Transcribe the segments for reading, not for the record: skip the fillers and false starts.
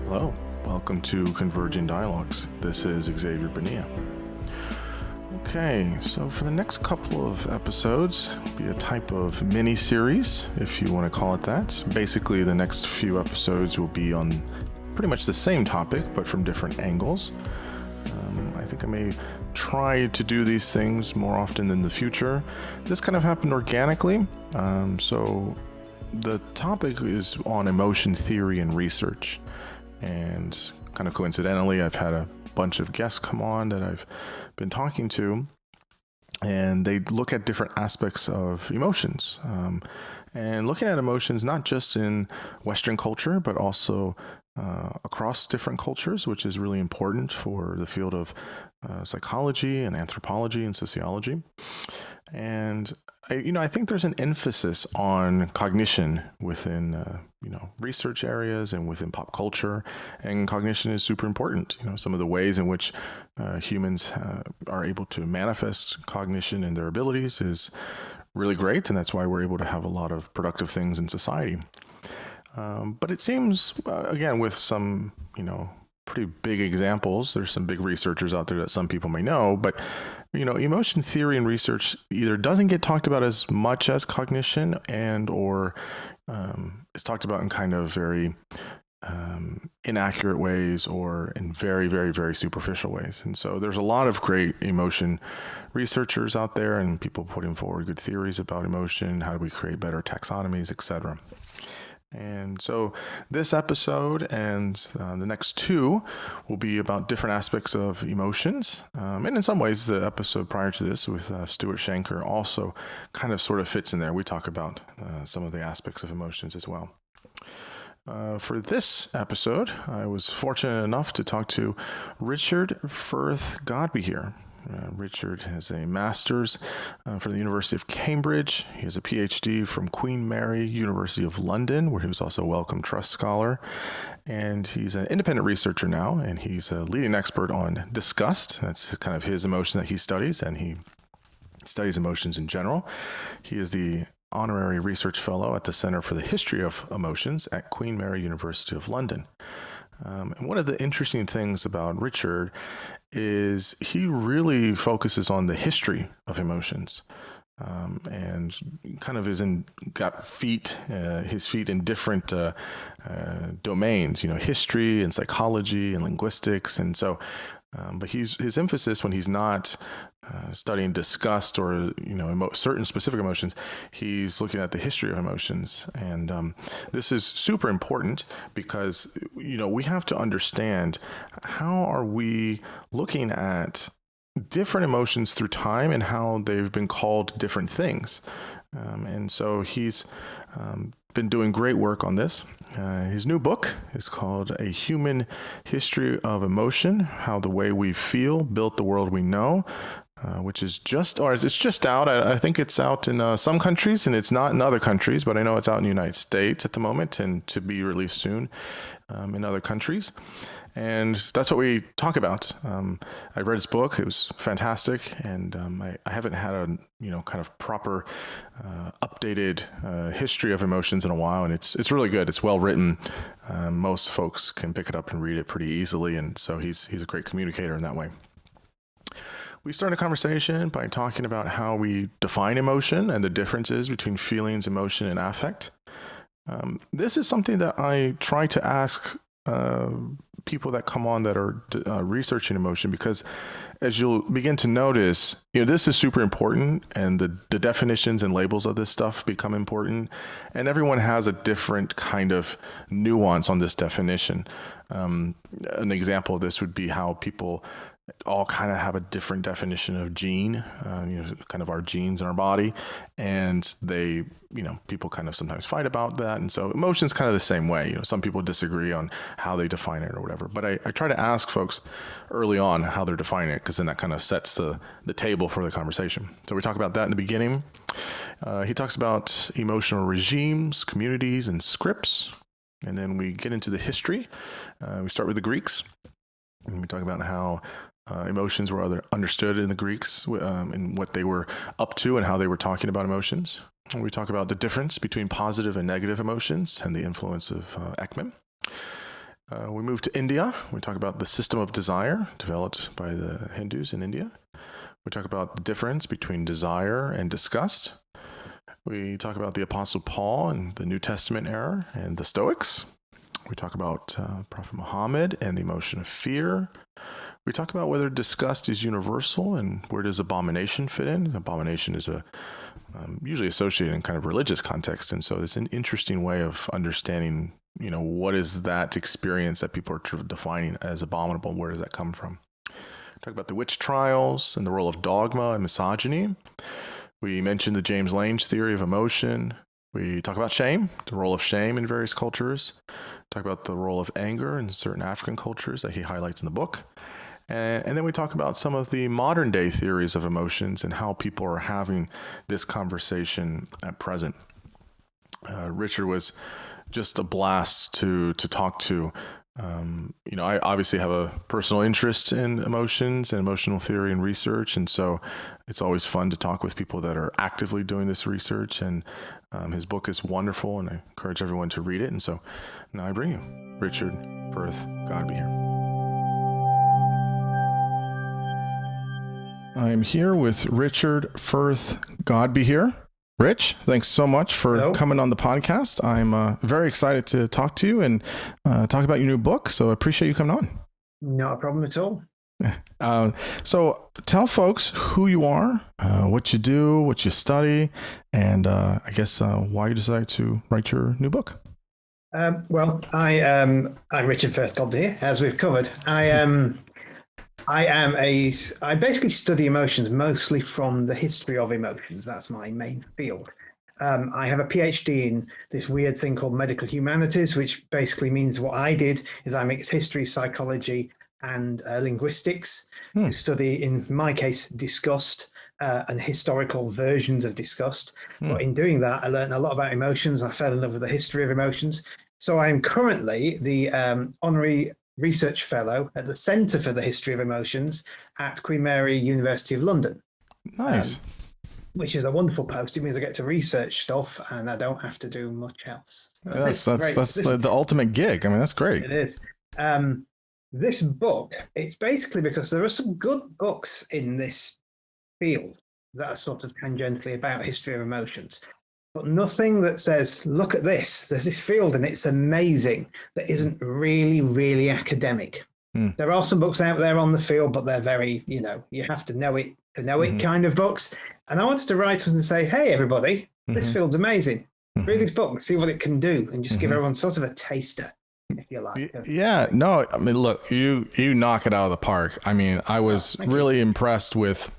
Hello, welcome to Converging Dialogues. This is Xavier Bonilla. Okay, so for the next couple of episodes, it'll be a type of mini-series, if you want to call it that. Basically, the next few episodes will be on pretty much the same topic, but from different angles. I think I may try to do these things more often in the future. This kind of happened organically, so the topic is on emotion theory and research. And kind of coincidentally, I've had a bunch of guests come on that I've been talking to, and they look at different aspects of emotions. And looking at emotions not just in Western culture, but also across different cultures, which is really important for the field of psychology and anthropology and sociology. And I think there's an emphasis on cognition within research areas and within pop culture, and cognition is super important. Some of the ways in which humans are able to manifest cognition and their abilities is really great, and that's why we're able to have a lot of productive things in society. But it seems, again, with some pretty big examples, there's some big researchers out there that some people may know, but emotion theory and research either doesn't get talked about as much as cognition, or is talked about in kind of very inaccurate ways, or in very, very, very superficial ways. And so there's a lot of great emotion researchers out there and people putting forward good theories about emotion, how do we create better taxonomies, etc. And so this episode and the next two will be about different aspects of emotions. And in some ways, the episode prior to this with Stuart Shanker also kind of sort of fits in there. We talk about some of the aspects of emotions as well. For this episode, I was fortunate enough to talk to Richard Firth Godbey here. Richard has a master's from the University of Cambridge. He has a PhD from Queen Mary, University of London, where he was also a Wellcome Trust Scholar. And he's an independent researcher now, and he's a leading expert on disgust. That's kind of his emotion that he studies, and he studies emotions in general. He is the Honorary Research Fellow at the Center for the History of Emotions at Queen Mary, University of London. And one of the interesting things about Richard is he really focuses on the history of emotions, and kind of got his feet in different domains, history and psychology and linguistics. And so, but his emphasis when he's not studying disgust or certain specific emotions, he's looking at the history of emotions. And this is super important because we have to understand how are we looking at different emotions through time and how they've been called different things. And so he's been doing great work on this. His new book is called A Human History of Emotion: How the Way We Feel Built the World We Know, which is it's just out. I think it's out in some countries and it's not in other countries, but I know it's out in the United States at the moment and to be released soon in other countries. And that's what we talk about. I read his book. It was fantastic. And I haven't had a, kind of proper updated history of emotions in a while. And it's really good. It's well written. Most folks can pick it up and read it pretty easily. And so he's a great communicator in that way. We start a conversation by talking about how we define emotion and the differences between feelings, emotion, and affect. This is something that I try to ask people that come on that are researching emotion, because as you'll begin to notice, this is super important, and the definitions and labels of this stuff become important, and everyone has a different kind of nuance on this definition. An example of this would be how people all kind of have a different definition of gene, kind of our genes in our body. And they, people kind of sometimes fight about that. And so emotion's kind of the same way. Some people disagree on how they define it or whatever. But I try to ask folks early on how they're defining it, because then that kind of sets the table for the conversation. So we talk about that in the beginning. He talks about emotional regimes, communities, and scripts. And then we get into the history. We start with the Greeks. And we talk about how emotions were understood in the Greeks, and what they were up to and how they were talking about emotions. And we talk about the difference between positive and negative emotions and the influence of Ekman. We move to India. We talk about the system of desire developed by the Hindus in India. We talk about the difference between desire and disgust. We talk about the Apostle Paul and the New Testament era and the Stoics. We talk about Prophet Muhammad and the emotion of fear. We talk about whether disgust is universal and where does abomination fit in. Abomination is usually associated in kind of religious context, and so it's an interesting way of understanding, what is that experience that people are defining as abominable, and where does that come from? Talk about the witch trials and the role of dogma and misogyny. We mentioned the James Lange theory of emotion. We talk about shame, the role of shame in various cultures. Talk about the role of anger in certain African cultures that he highlights in the book. And then we talk about some of the modern day theories of emotions and how people are having this conversation at present. Richard was just a blast to talk to. I obviously have a personal interest in emotions and emotional theory and research. And so it's always fun to talk with people that are actively doing this research. And his book is wonderful, and I encourage everyone to read it. And so now I bring you Richard Firth. God be here. I'm here with Richard Firth. God be here. Rich, thanks so much for coming on the podcast. I'm very excited to talk to you and talk about your new book. So I appreciate you coming on. Not a problem at all. So tell folks who you are, what you do, what you study, and I guess why you decided to write your new book. I'm Richard Firth, God be here, as we've covered. I basically study emotions mostly from the history of emotions. That's my main field. I have a PhD in this weird thing called medical humanities, which basically means what I did is I mix history, psychology, and linguistics to study, in my case, disgust and historical versions of disgust. But in doing that, I learned a lot about emotions. I fell in love with the history of emotions. So I'm currently the honorary research fellow at the Centre for the History of Emotions at Queen Mary University of London. Nice. Which is a wonderful post. It means I get to research stuff and I don't have to do much else. That's the ultimate gig. I mean, that's great. It is. This book, it's basically because there are some good books in this field that are sort of tangentially about history of emotions, but nothing that says, look at this, there's this field and it's amazing, that isn't really, really academic. There are some books out there on the field, but they're very, you have to know it to know it kind of books. And I wanted to write something and say, hey, everybody, this field's amazing. Read this book, see what it can do, and just give everyone sort of a taster, if you like. Yeah, no, I mean, look, you knock it out of the park. I mean, I was really impressed with,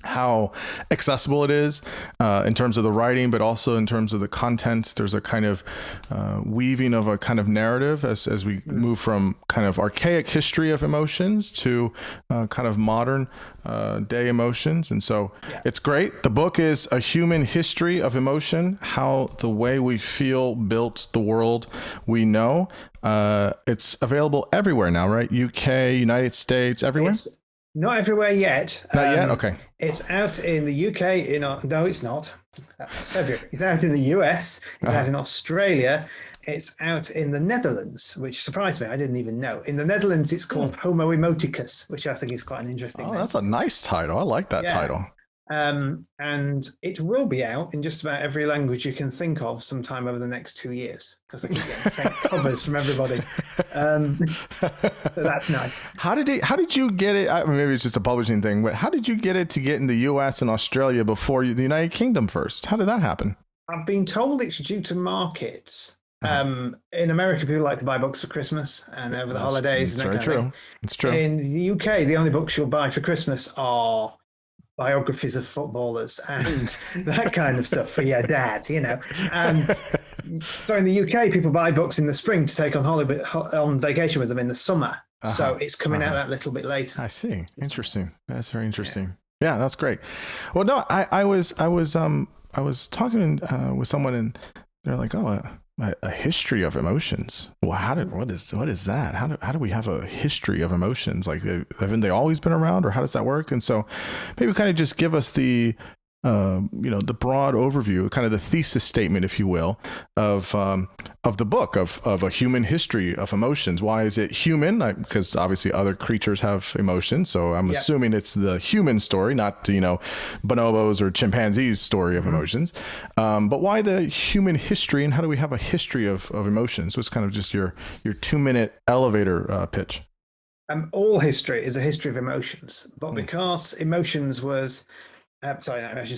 how accessible it is in terms of the writing, but also in terms of the content. There's a kind of weaving of a kind of narrative as we move from kind of archaic history of emotions to kind of modern day emotions. And so it's great. The book is A Human History of Emotion, How the Way We Feel Built the World We Know. It's available everywhere now, right? UK, United States, everywhere? Not everywhere yet. Not yet? Okay. It's out in the UK. No, it's not. That's February. It's out in the US. It's out in Australia. It's out in the Netherlands, which surprised me. I didn't even know. In the Netherlands, it's called Homo Emoticus, which I think is quite an interesting name. That's a nice title. I like that title. And it will be out in just about every language you can think of sometime over the next 2 years, because I keep getting sent covers from everybody. So that's nice. How did you get it? I mean, maybe it's just a publishing thing, but how did you get it to get in the US and Australia before the United Kingdom first? How did that happen? I've been told it's due to markets. In America, people like to buy books for Christmas and over the holidays. It's very true. It's true. In the UK, the only books you'll buy for Christmas are biographies of footballers and that kind of stuff for your dad, so in the UK, people buy books in the spring to take on vacation with them in the summer. So it's coming out that little bit later. I see. Interesting. That's very interesting. Yeah, that's great. Well, no, I was talking with someone and they're like, a history of emotions. Well, what is that? How do we have a history of emotions? Like, haven't they always been around, or how does that work? And so maybe kind of just give us the the broad overview, kind of the thesis statement, if you will, of the book of a human history of emotions. Why is it human? Because obviously other creatures have emotions, so I'm assuming it's the human story, not bonobos or chimpanzees' story of emotions. But why the human history, and how do we have a history of emotions? So it's kind of just your 2-minute elevator pitch. All history is a history of emotions, but because emotions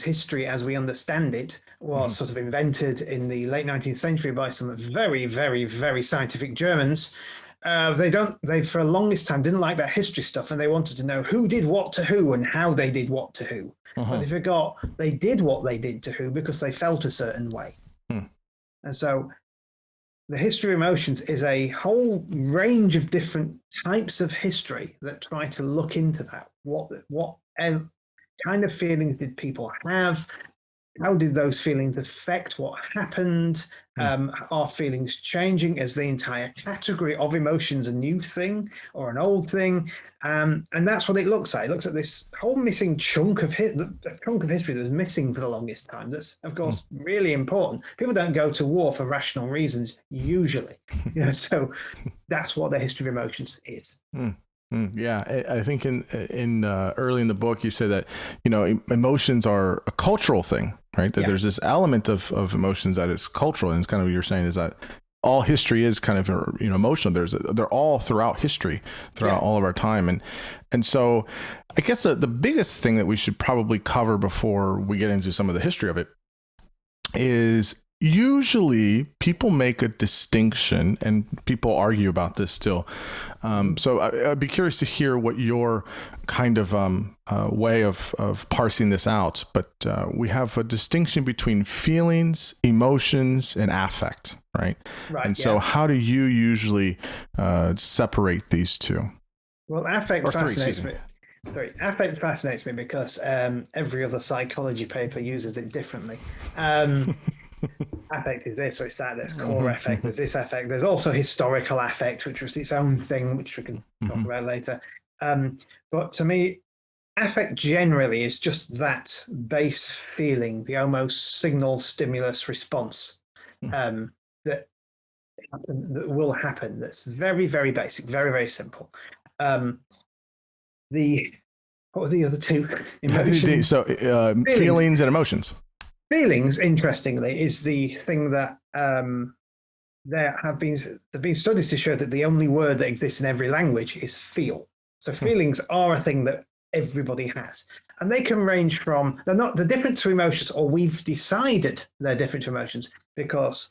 history as we understand it was sort of invented in the late 19th century by some very, very, very scientific Germans. They for the longest time didn't like that history stuff, and they wanted to know who did what to who and how they did what to who. But they forgot they did what they did to who because they felt a certain way. And so the history of emotions is a whole range of different types of history that try to look into that. What kind of feelings did people have? How did those feelings affect what happened? Are feelings changing? Is the entire category of emotions a new thing or an old thing? And that's what it looks at. It looks at this whole missing chunk of history that was missing for the longest time. That's, of course, really important. People don't go to war for rational reasons, usually. So that's what the history of emotions is. Yeah, I think in early in the book you say that emotions are a cultural thing, right? That there's this element of emotions that is cultural, and it's kind of what you're saying is that all history is kind of emotional. They're all throughout history, throughout all of our time, and so I guess the biggest thing that we should probably cover before we get into some of the history of it is, usually people make a distinction, and people argue about this still. So I'd be curious to hear what your kind of way of parsing this out. But we have a distinction between feelings, emotions, and affect, right? And so how do you usually separate these two? Well, affect fascinates me. Affect fascinates me because every other psychology paper uses it differently. Affect is this, or it's that. There's core affect. There's this affect. There's also historical affect, which was its own thing, which we can talk about later. But to me, affect generally is just that base feeling, the almost signal stimulus response that will happen. That's very, very basic, very, very simple. What were the other two? Emotions. So feelings and emotions. Feelings, interestingly, is the thing that there have been studies to show that the only word that exists in every language is feel. So feelings are a thing that everybody has, and they can range from, they're different to emotions, or we've decided they're different to emotions because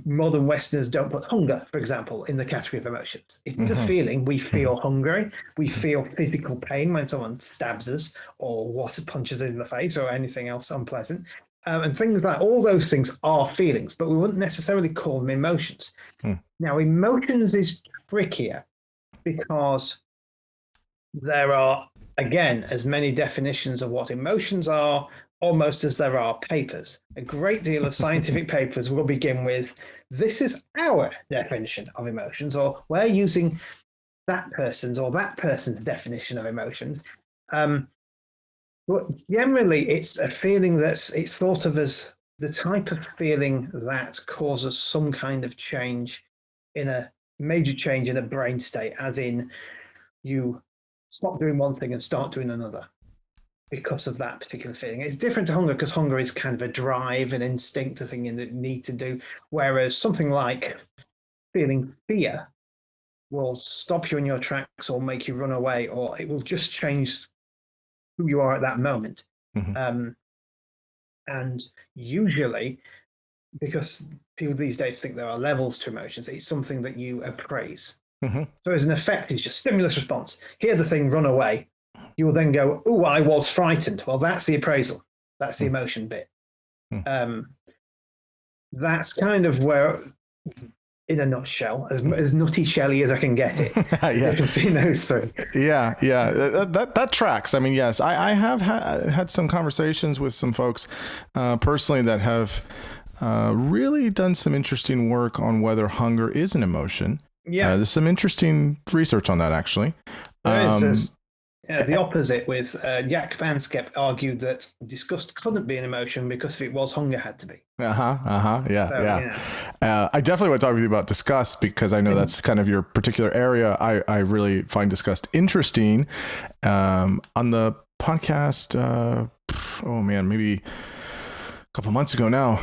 modern Westerners don't put hunger, for example, in the category of emotions. It is a feeling. We feel hungry. We feel physical pain when someone stabs us or punches us in the face or anything else unpleasant. And things like all those things are feelings, but we wouldn't necessarily call them emotions. Now, emotions is trickier because there are, again, as many definitions of what emotions are almost as there are papers. A great deal of scientific papers will begin with, this is our definition of emotions, or we're using that person's definition of emotions. But generally, it's a feeling it's thought of as the type of feeling that causes some kind of change, major change in a brain state, as in you stop doing one thing and start doing another because of that particular feeling. It's different to hunger, because hunger is kind of a drive, an instinct, a thing you need to do, whereas something like feeling fear will stop you in your tracks or make you run away, or it will just change who you are at that moment. And usually, because people these days think there are levels to emotions, it's something that you appraise. So as an effect, it's just stimulus response. Hear the thing, run away. You will then go, oh, I was frightened. Well, that's the appraisal. That's the emotion bit. That's kind of where, in a nutshell, as nutty shelly as I can get it. You can see those three. Yeah. That tracks. I mean, yes, I have had some conversations with some folks personally that have really done some interesting work on whether hunger is an emotion. There's some interesting research on that, actually. The opposite with Jack Vanskep argued that disgust couldn't be an emotion because if it was, hunger had to be. Yeah, So, yeah. I definitely want to talk with you about disgust because I know that's kind of your particular area. I really find disgust interesting. On the podcast, oh man, maybe a couple months ago now,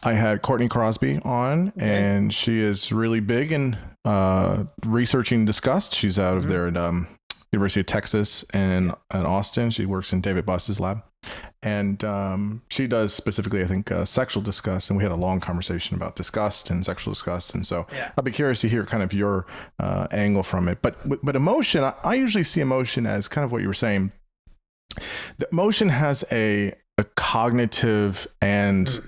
I had Courtney Crosby on, and she is really big in researching disgust. She's out of there at University of Texas and at Austin. She works in David Buss's lab. And she does specifically, I think, sexual disgust. And we had a long conversation about disgust and sexual disgust. And so I'll be curious to hear kind of your angle from it. But emotion, I usually see emotion as kind of what you were saying. The emotion has a cognitive and you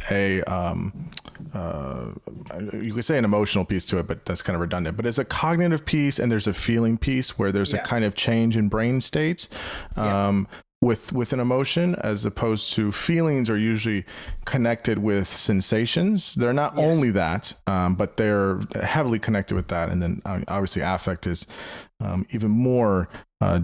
could say an emotional piece to it, but that's kind of redundant. But it's a cognitive piece, and there's a feeling piece where there's a kind of change in brain states with an emotion, as opposed to feelings are usually connected with sensations. They're not only that, but they're heavily connected with that. And then obviously affect is even more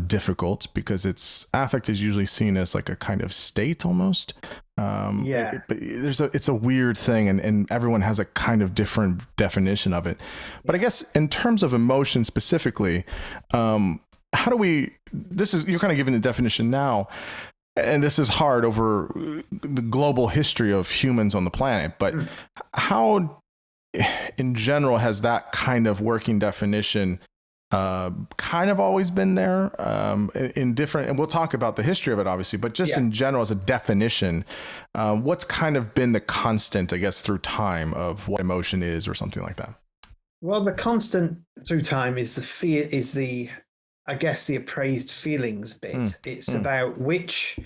difficult because affect is usually seen as like a kind of state almost. But it's a weird thing, and everyone has a kind of different definition of it. But I guess in terms of emotion specifically, how do you're kind of giving a definition now, and this is hard over the global history of humans on the planet, but how in general has that kind of working definition kind of always been there in different, and we'll talk about the history of it obviously, but just in general as a definition, what's kind of been the constant, I guess, through time of what emotion is or something like that? Well, the constant through time is the appraised feelings bit. It's about which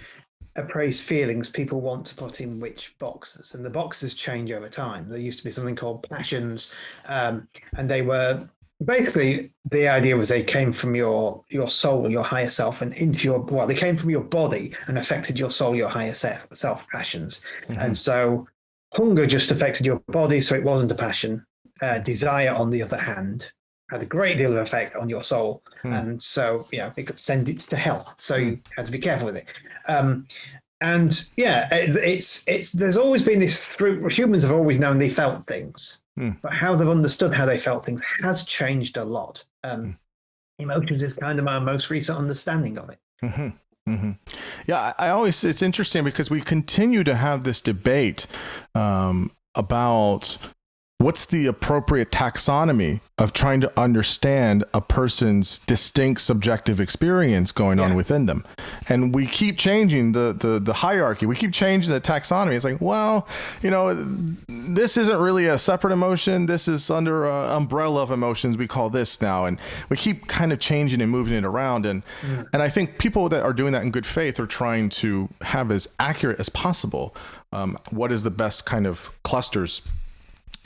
appraised feelings people want to put in which boxes, and the boxes change over time. There used to be something called passions, and they were basically, the idea was they came from your soul, your higher self, and they came from your body and affected your soul, your higher self passions. And so hunger just affected your body, so it wasn't a passion. Desire, on the other hand, had a great deal of effect on your soul, and so it could send it to hell. So you had to be careful with it. There's always been this. Humans have always known they felt things, but how they've understood how they felt things has changed a lot. Emotions is kind of our most recent understanding of it. Yeah, it's interesting because we continue to have this debate about what's the appropriate taxonomy of trying to understand a person's distinct subjective experience going on within them. And we keep changing the hierarchy. We keep changing the taxonomy. It's like, well, this isn't really a separate emotion. This is under an umbrella of emotions. We call this now. And we keep kind of changing and moving it around. And I think people that are doing that in good faith are trying to have as accurate as possible what is the best kind of clusters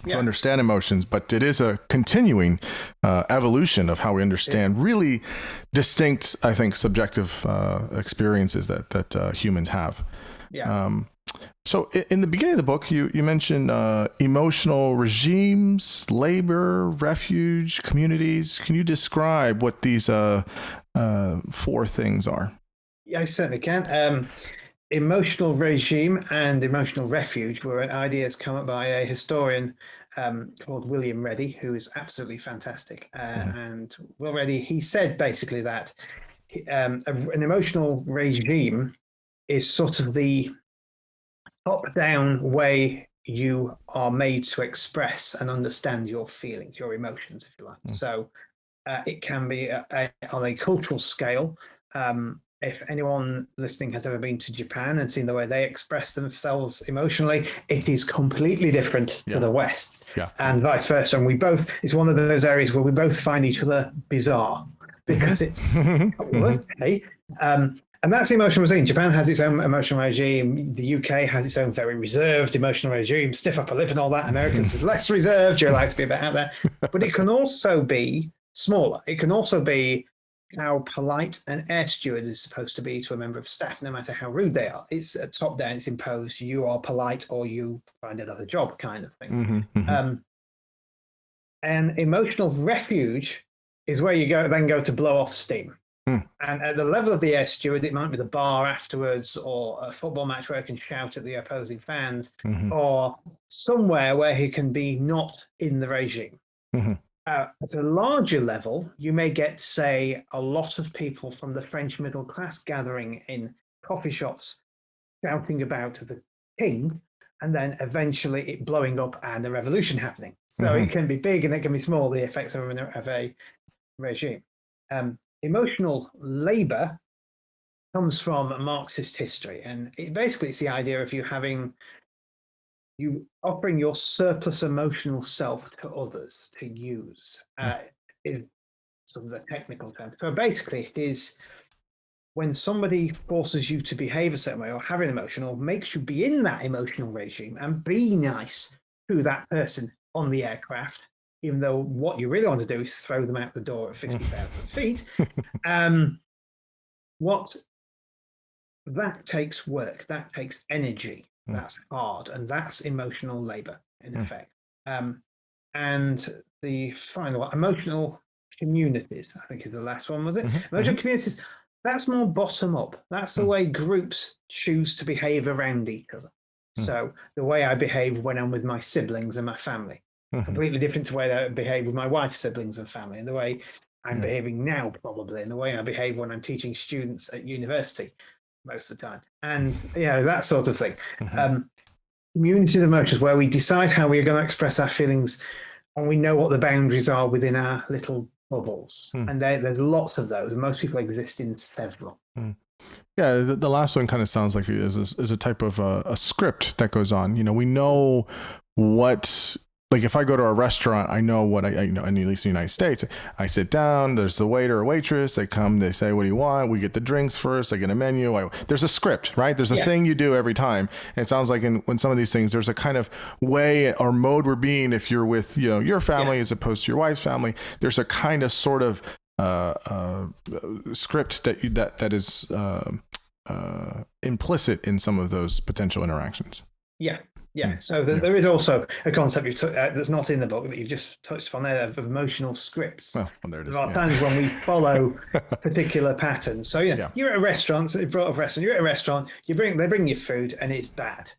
to understand emotions, but it is a continuing evolution of how we understand really distinct, I think, subjective experiences that humans have. So in the beginning of the book, you mentioned emotional regimes, labor, refuge, communities. Can you describe what these 4 things are? Yeah, I certainly can. Emotional regime and emotional refuge were ideas come up by a historian called William Reddy, who is absolutely fantastic. And Will Reddy, he said basically that an emotional regime is sort of the top-down way you are made to express and understand your feelings, your emotions, if you like. So it can be on a cultural scale. If anyone listening has ever been to Japan and seen the way they express themselves emotionally, it is completely different to the West, and vice versa. And it's one of those areas where we both find each other bizarre because it's okay. And that's the emotional regime. Japan has its own emotional regime. The UK has its own very reserved emotional regime, stiff upper lip and all that. Americans is less reserved. You're allowed to be a bit out there. But it can also be smaller. It can also be how polite an air steward is supposed to be to a member of staff, no matter how rude they are. It's a top down, it's imposed. You are polite or you find another job kind of thing. And emotional refuge is where you go to blow off steam. And at the level of the air steward, it might be the bar afterwards, or a football match where he can shout at the opposing fans, or somewhere where he can be not in the regime. At a larger level, you may get, say, a lot of people from the French middle class gathering in coffee shops, shouting about the king, and then eventually it blowing up and a revolution happening. So it can be big and it can be small, the effects of a regime. Emotional labor comes from Marxist history, and it's the idea of you offering your surplus emotional self to others to use, is sort of the technical term. So basically, it is when somebody forces you to behave a certain way or have an emotion, or makes you be in that emotional regime and be nice to that person on the aircraft, even though what you really want to do is throw them out the door at 50,000 feet. That takes work, that takes energy, that's hard, and that's emotional labor in effect. And the final one, emotional communities, I think is the last one, was it? Emotional communities, that's more bottom up. That's the way groups choose to behave around each other. So the way I behave when I'm with my siblings and my family, completely different to the way I behave with my wife's siblings and family, and the way I'm behaving now, probably, and the way I behave when I'm teaching students at university most of the time. And, that sort of thing. Community of emotions, where we decide how we're going to express our feelings, and we know what the boundaries are within our little bubbles. And there's lots of those, and most people exist in several. Yeah, the last one kind of sounds like is a type of a script that goes on. We know what, like if I go to a restaurant, I know what I know, and at least in the United States, I sit down, there's the waiter or waitress, they come, they say, what do you want? We get the drinks first, I get a menu. There's a script, right? There's a thing you do every time. And it sounds like when some of these things, there's a kind of way or mode we're being, if you're with, your family as opposed to your wife's family, there's a kind of sort of script that is implicit in some of those potential interactions. Yeah. So there is also a concept that's not in the book that you've just touched upon there of emotional scripts. Well, there it is. There are times when we follow particular patterns. So you're at a restaurant. So you're at a restaurant. They bring you food and it's bad.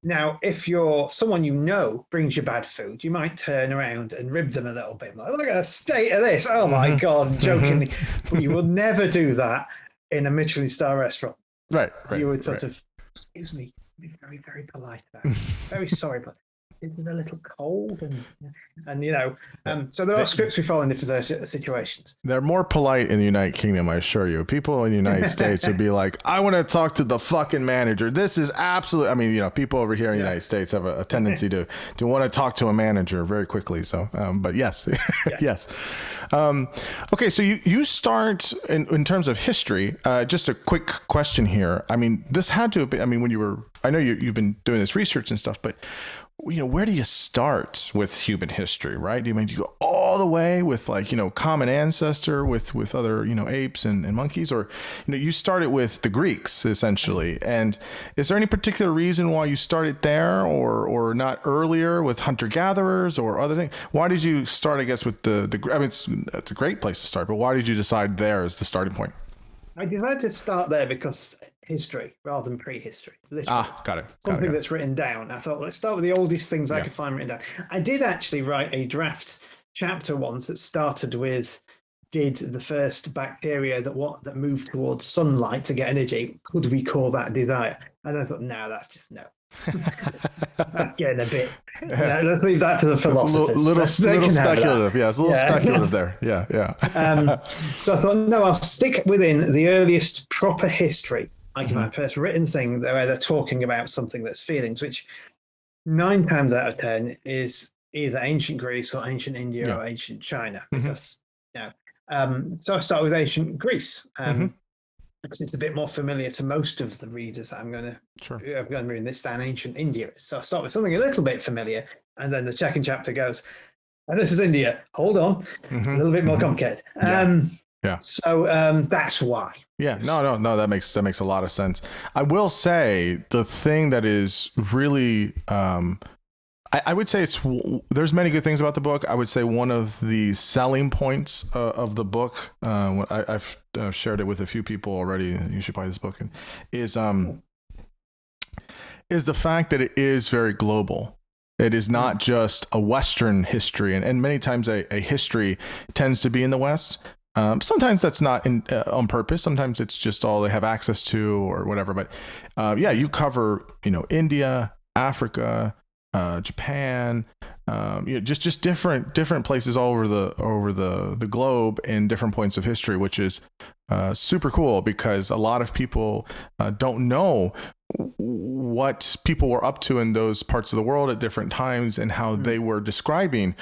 Now, if someone brings you bad food, you might turn around and rib them a little bit. Like, look at the state of this. Oh my God, jokingly. But you will never do that in a Michelin star restaurant. Right. You would sort of, excuse me, be very, very polite about it. Very sorry, but is it a little cold? So there are scripts we follow in different situations. They're more polite in the United Kingdom, I assure you. People in the United States would be like, I want to talk to the fucking manager. This is absolutely, people over here in the United States have a tendency to want to talk to a manager very quickly. So, but yes, yes. Okay, so you start in terms of history. Just a quick question here. This had to have been, when you were, I know you've been doing this research and stuff, but where do you start with human history, right? Do you go all the way with common ancestor with other, apes and monkeys, or, you started with the Greeks essentially. And is there any particular reason why you started there or not earlier with hunter gatherers or other things? Why did you start, I guess, with it's a great place to start, but why did you decide there as the starting point? I decided to start there because history rather than prehistory. Got it. Something that's written down. I thought, let's start with the oldest things I could find written down. I did actually write a draft chapter once that started with, did the first bacteria that moved towards sunlight to get energy, could we call that desire? And I thought, no, that's just no. That's getting a bit. Let's leave that to the philosophers. A little speculative. Yeah, it's a little speculative there. Yeah. So I thought, no, I'll stick within the earliest proper history. I can find first written thing where they're talking about something that's feelings, which 9 times out of 10 is either ancient Greece or ancient India or ancient China. Because so I start with ancient Greece. Because it's a bit more familiar to most of the readers I'm going to read this than ancient India. So I start with something a little bit familiar, and then the second chapter goes, and this is India. Hold on, a little bit more complicated. So that's why. Yeah, no, that makes a lot of sense. I will say the thing that is really I would say there's many good things about the book. I would say one of the selling points of the book, I've shared it with a few people already. You should buy this book. Is the fact that it is very global. It is not just a Western history, and many times a history tends to be in the West. Sometimes that's not on purpose. Sometimes it's just all they have access to or whatever. But yeah, you cover India, Africa, Japan, just different places all over the globe in different points of history, which is super cool because a lot of people don't know what people were up to in those parts of the world at different times and how they were describing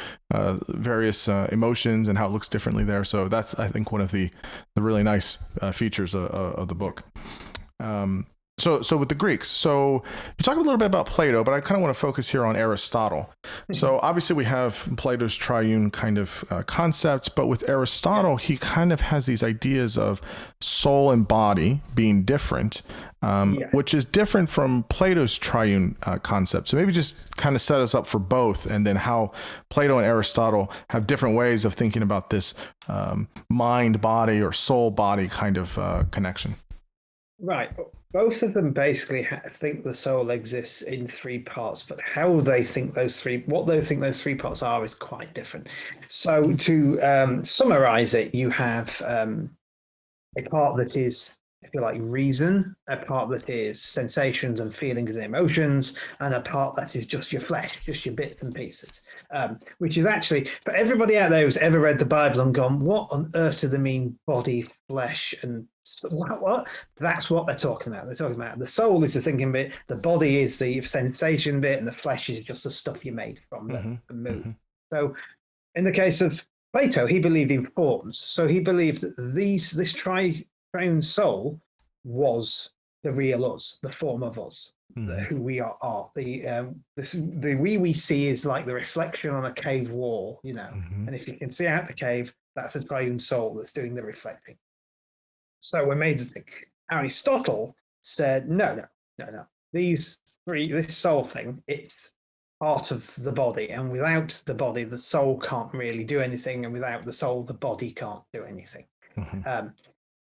various emotions and how it looks differently there. So that's, I think, one of the really nice features of the book. So with the Greeks, so you talk a little bit about Plato, but I kind of want to focus here on Aristotle. So obviously we have Plato's triune kind of concept, but with Aristotle, he kind of has these ideas of soul and body being different, which is different from Plato's triune concept. So maybe just kind of set us up for both, and then how Plato and Aristotle have different ways of thinking about this mind-body or soul-body kind of connection. Right. Both of them basically think the soul exists in three parts, but how they think what they think those three parts are is quite different. So to summarize it, you have a part that is, if you like, reason, a part that is sensations and feelings and emotions, and a part that is just your flesh, just your bits and pieces. Which is actually, for everybody out there who's ever read the Bible and gone, what on earth do they mean body, flesh, and what? That's what they're talking about. They're talking about the soul is the thinking bit, the body is the sensation bit, and the flesh is just the stuff you made from the move. Mm-hmm. So in the case of Plato, he believed in forms. So he believed that this triune soul was the real us, the form of us. Who we are. The we see is like the reflection on a cave wall, and if you can see out the cave, that's a triune soul that's doing the reflecting. So we're made to think. Aristotle said, no. This soul thing, it's part of the body, and without the body, the soul can't really do anything, and without the soul, the body can't do anything.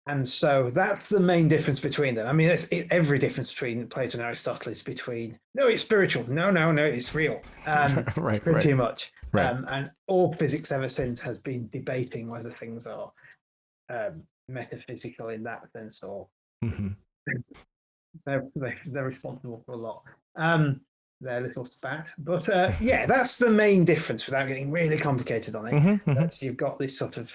And so that's the main difference between them. I mean, every difference between Plato and Aristotle is between, no, it's spiritual. No, it's real. Pretty much. Right. And all physics ever since has been debating whether things are metaphysical in that sense, or they're responsible for a lot. Their little spat. But yeah, that's the main difference without getting really complicated on it. That you've got this sort of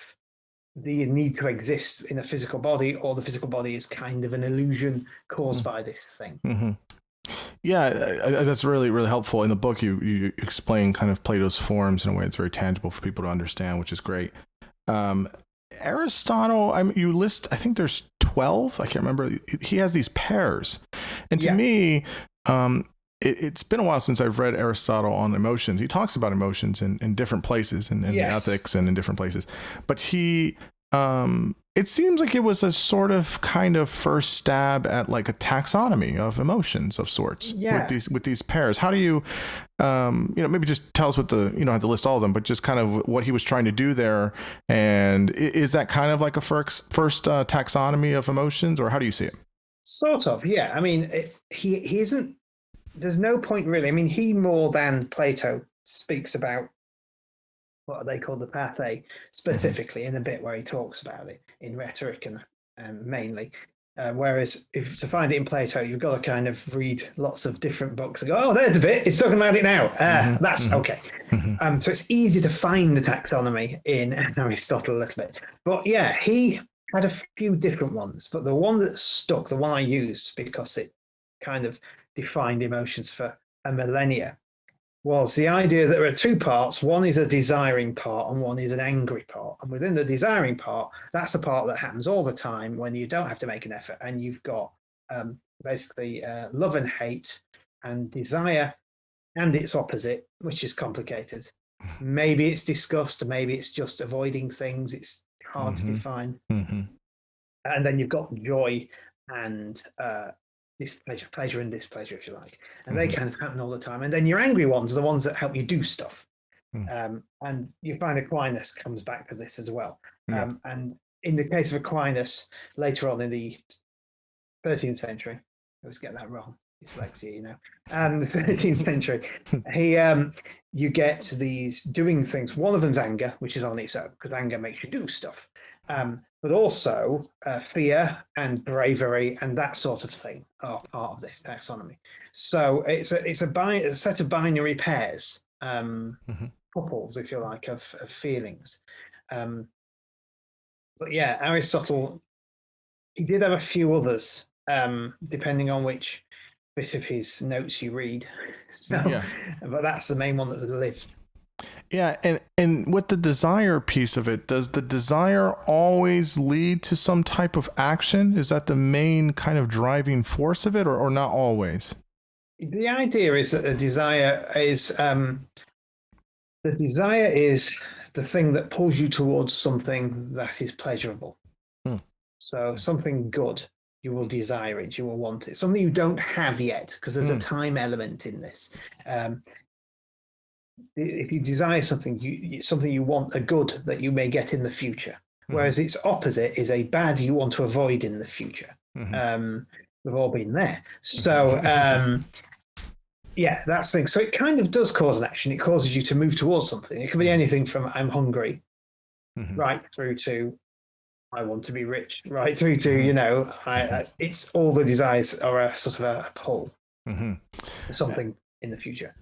the need to exist in a physical body, or the physical body is kind of an illusion caused by this thing. Yeah, that's really, really helpful. In the book, you explain kind of Plato's forms in a way that's very tangible for people to understand, which is great. Aristotle, you list, I think there's 12. I can't remember. He has these pairs. And to me, it's been a while since I've read Aristotle on emotions. He talks about emotions in different places and ethics and in different places. But he, it seems like it was a sort of kind of first stab at like a taxonomy of emotions of sorts with these pairs. How do you, maybe just tell us what you don't have to list all of them, but just kind of what he was trying to do there. And is that kind of like a first taxonomy of emotions, or how do you see it? Sort of, yeah. I mean, he isn't, there's no point really. I mean, he more than Plato speaks about what they call the pathe specifically in a bit where he talks about it in rhetoric and mainly. Whereas if to find it in Plato, you've got to kind of read lots of different books and go, oh, there's a bit, it's talking about it now. That's okay. So it's easy to find the taxonomy in Aristotle a little bit. But yeah, he had a few different ones, but the one that stuck, the one I used because it kind of defined emotions for a millennia, was the idea that there are two parts. One is a desiring part and one is an angry part. And within the desiring part, that's the part that happens all the time when you don't have to make an effort, and you've got basically love and hate and desire and its opposite, which is complicated. Maybe it's disgust, maybe it's just avoiding things. It's hard to define. And then you've got joy and displeasure, pleasure and displeasure, if you like, and they kind of happen all the time. And then your angry ones are the ones that help you do stuff. And you find Aquinas comes back to this as well. Yeah. And in the case of Aquinas, later on in the 13th century, I always get that wrong, dyslexia, you know, the 13th century, you get these doing things. One of them's anger, which is on its own, because anger makes you do stuff. But also fear and bravery and that sort of thing are part of this taxonomy. So it's a set of binary pairs, couples, if you like, of feelings. But yeah, Aristotle, he did have a few others, depending on which bit of his notes you read. So, but that's the main one that lived. Yeah, and with the desire piece of it, does the desire always lead to some type of action? Is that the main kind of driving force of it, or not always? The idea is that the desire is the thing that pulls you towards something that is pleasurable. So something good, you will desire it, you will want it. Something you don't have yet, because there's a time element in this. If you desire something, something you want, a good that you may get in the future. Whereas its opposite is a bad you want to avoid in the future. We've all been there. So yeah, that's the thing. So it kind of does cause an action. It causes you to move towards something. It can be anything from I'm hungry, right through to I want to be rich, right through to, you know, it's all the desires are a sort of a pull for something in the future.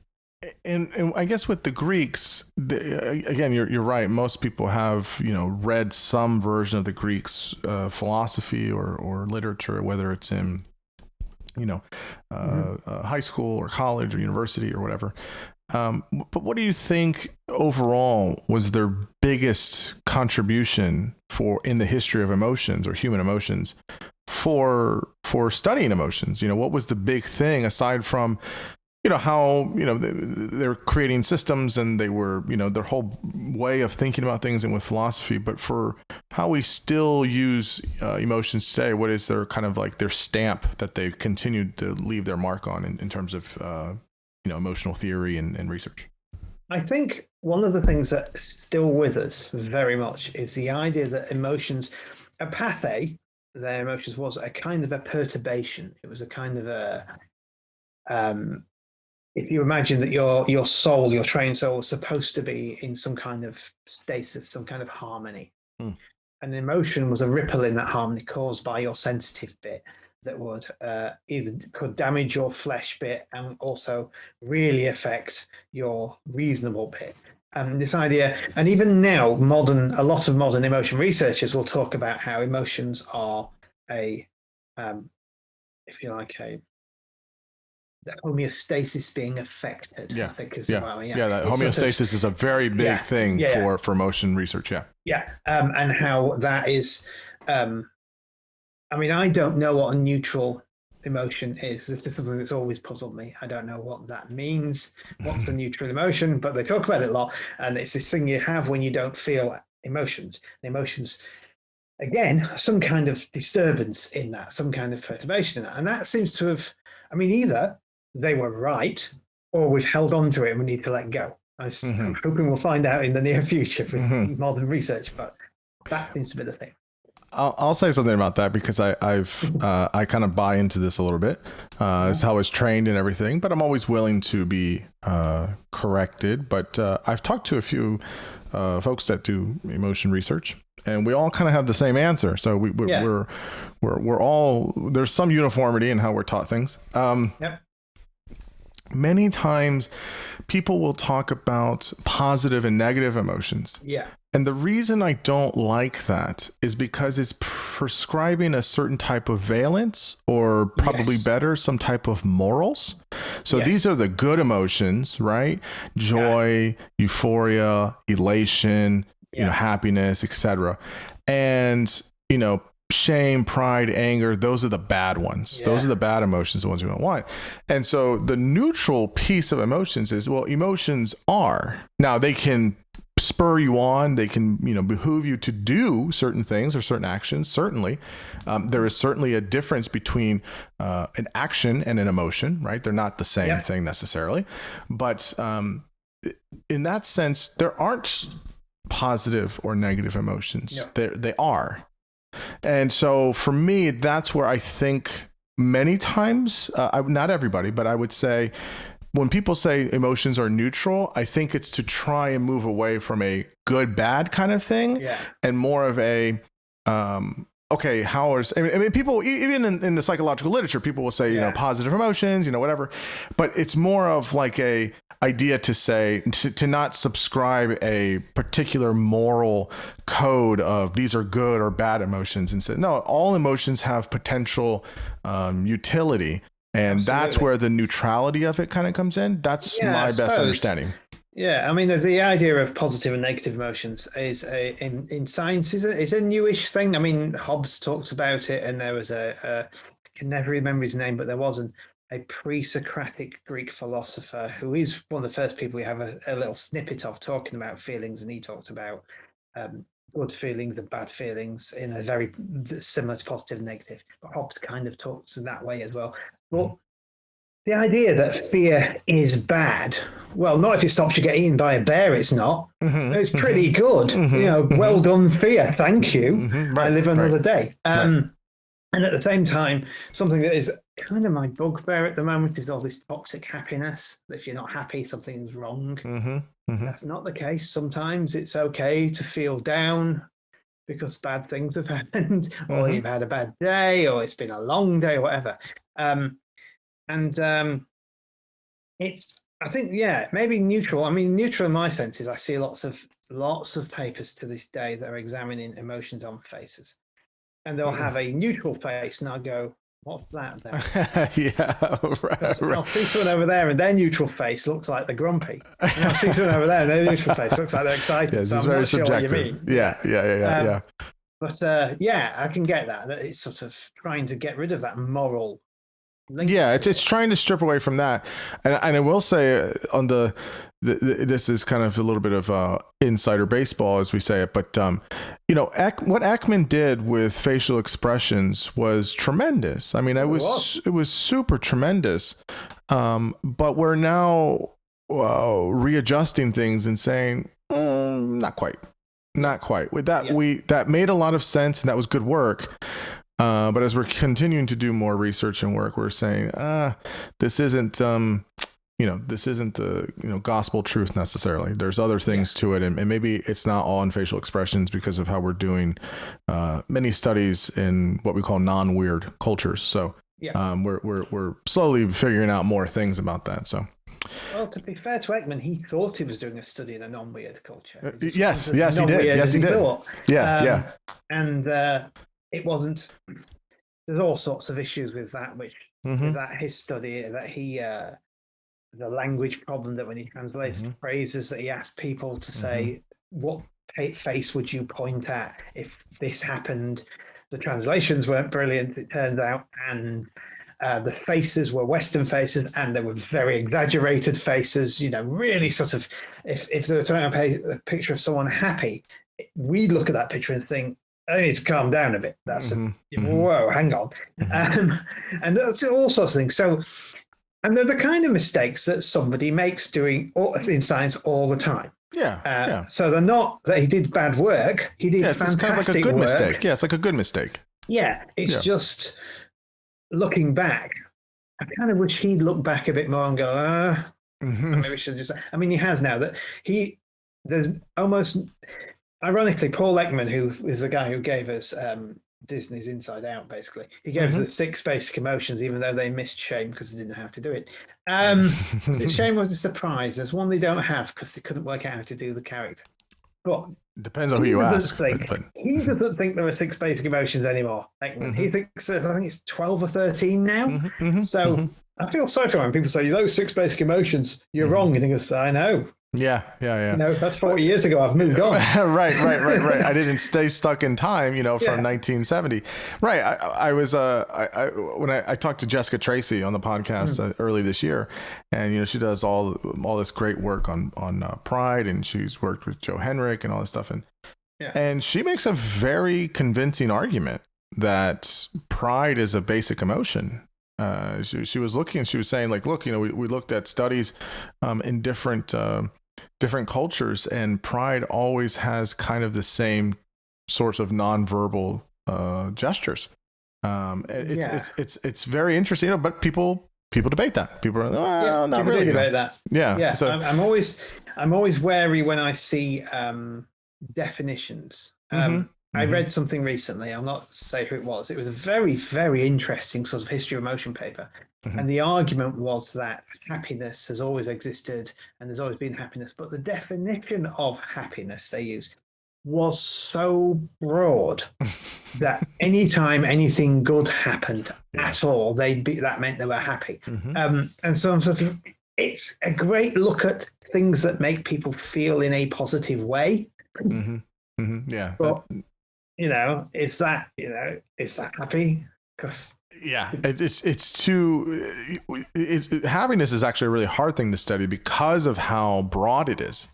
And I guess with the Greeks, again, you're right. Most people have, you know, read some version of the Greeks' philosophy or literature, whether it's in, you know, high school or college or university or whatever. But what do you think overall was their biggest contribution in the history of emotions or human emotions for studying emotions? You know, what was the big thing aside from, you know, how, you know, they're creating systems and they were, you know, their whole way of thinking about things and with philosophy, but for how we still use emotions today, what is their kind of like their stamp that they've continued to leave their mark on in terms of, you know, emotional theory and research? I think one of the things that's still with us very much is the idea that emotions, apathy, their emotions was a kind of a perturbation. It was a kind of a, if you imagine that your soul, your trained soul, was supposed to be in some kind of stasis, some kind of harmony. An emotion was a ripple in that harmony caused by your sensitive bit that would either could damage your flesh bit and also really affect your reasonable bit. And this idea, and even now, a lot of modern emotion researchers will talk about how emotions are if you like, the homeostasis being affected. Yeah, I think is that homeostasis is a very big thing for emotion research. And how that is. I mean, I don't know what a neutral emotion is. This is something that's always puzzled me. I don't know what that means. What's a neutral emotion? But they talk about it a lot, and it's this thing you have when you don't feel emotions. The emotions, again, some kind of disturbance in that, some kind of perturbation in that, and that seems to have. I mean, either they were right, or we've held on to it and we need to let go. I'm hoping we'll find out in the near future with modern research, but that seems to be the thing. I'll say something about that because I kind of buy into this a little bit. It's how I was trained and everything, but I'm always willing to be corrected. But I've talked to a few folks that do emotion research, and we all kind of have the same answer. So we're all, there's some uniformity in how we're taught things. Many times people will talk about positive and negative emotions. And the reason I don't like that is because it's prescribing a certain type of valence, or probably better, some type of morals. So these are the good emotions, right? Joy, euphoria, elation, you know, happiness, etc. And, you know, shame, pride, anger, those are the bad ones. Those are the bad emotions, the ones we don't want. And so the neutral piece of emotions is, well, emotions are, now they can spur you on. They can, behoove you to do certain things or certain actions. Certainly, there is certainly a difference between an action and an emotion, right? They're not the same thing necessarily, but in that sense, there aren't positive or negative emotions. They are. And so for me, that's where I think many times, not everybody, but I would say when people say emotions are neutral, I think it's to try and move away from a good, bad kind of thing and more of a, okay, people, even in the psychological literature, people will say, positive emotions, whatever, but it's more of like a idea to say, to not subscribe a particular moral code of these are good or bad emotions, and say, no, all emotions have potential utility. And that's where the neutrality of it kind of comes in. That's my best understanding. Yeah, I mean, the idea of positive and negative emotions is in science is a newish thing. I mean, Hobbes talked about it, and there was I can never remember his name, but there wasn't a pre-Socratic Greek philosopher who is one of the first people we have a little snippet of talking about feelings, and he talked about good feelings and bad feelings in a very similar to positive and negative. But Hobbes kind of talks in that way as well. But the idea that fear is bad, well, not if it stops you getting eaten by a bear, it's not. It's pretty good. Well done, fear. Thank you. I live another day. And at the same time, something that is kind of my bugbear at the moment is all this toxic happiness. If you're not happy, something's wrong. That's not the case. Sometimes it's okay to feel down because bad things have happened, or you've had a bad day, or it's been a long day, or whatever. It's, I think, maybe neutral. I mean, neutral in my sense is I see lots of papers to this day that are examining emotions on faces. And they'll have a neutral face, and I'll go, what's that then? I'll see someone over there, and their neutral face looks like they're grumpy. And I'll see someone over there, and their neutral face looks like they're excited. Yes, so it's I'm very not subjective. Sure what you mean. Yeah. But I can get that it's sort of trying to get rid of that moral link. Yeah, it's trying to strip away from that. And I will say on this is kind of a little bit of insider baseball as we say it, but what Ekman did with facial expressions was tremendous. I mean, it was super tremendous. But we're now readjusting things and saying, not quite. With that, that made a lot of sense, and that was good work. But as we're continuing to do more research and work, we're saying, this isn't the gospel truth necessarily. There's other things to it, and maybe it's not all in facial expressions because of how we're doing many studies in what we call non-weird cultures. So we're slowly figuring out more things about that. So. Well, to be fair to Ekman, he thought he was doing a study in a non-weird culture. Yes, he did. Yes, he did. Thought. And it wasn't. There's all sorts of issues with that, with his study, that he the language problem, that when he translates phrases, that he asked people to say, what face would you point at if this happened? The translations weren't brilliant, it turns out, and the faces were Western faces, and they were very exaggerated faces. Really sort of, if they were trying to paint a picture of someone happy, we look at that picture and think, I need to calm down a bit. That's whoa, hang on. And that's all sorts of things. So, and they're the kind of mistakes that somebody makes in science all the time. So they're not that he did bad work. He did fantastic it's kind of like a good work. mistake. Yeah, it's like a good mistake. Yeah, it's just looking back. I kind of wish he'd look back a bit more and go, maybe we should just. I mean, he has now that there's almost. Ironically, Paul Ekman, who is the guy who gave us Disney's Inside Out, basically, he gave us the 6 basic emotions, even though they missed shame because they didn't know how to do it. Shame was a surprise. There's one they don't have because they couldn't work out how to do the character. But depends on who you ask. He doesn't think there are 6 basic emotions anymore. Ekman. He thinks, I think it's 12 or 13 now. So I feel sorry for him when people say, those 6 basic emotions, you're wrong. And he goes, I know. Yeah. That's 40 years ago. I've moved on. Right. I didn't stay stuck in time, from 1970. Right. I was, when I talked to Jessica Tracy on the podcast early this year, and, she does all this great work on Pride, and she's worked with Joe Henrich and all this stuff. And she makes a very convincing argument that pride is a basic emotion. She was saying, like, look, we looked at studies in different cultures, and pride always has kind of the same sorts of nonverbal gestures. It's very interesting, but people debate that. People are, not really debate that. Yeah. So I'm always wary when I see definitions. I read something recently. I'll not say who it was. It was a very, very interesting sort of history of emotion paper. And the argument was that happiness has always existed and there's always been happiness. But the definition of happiness they used was so broad that anytime anything good happened at all, that meant they were happy. And so I'm sort of, it's a great look at things that make people feel in a positive way. Yeah. But, is that happy? Because happiness is actually a really hard thing to study because of how broad it is.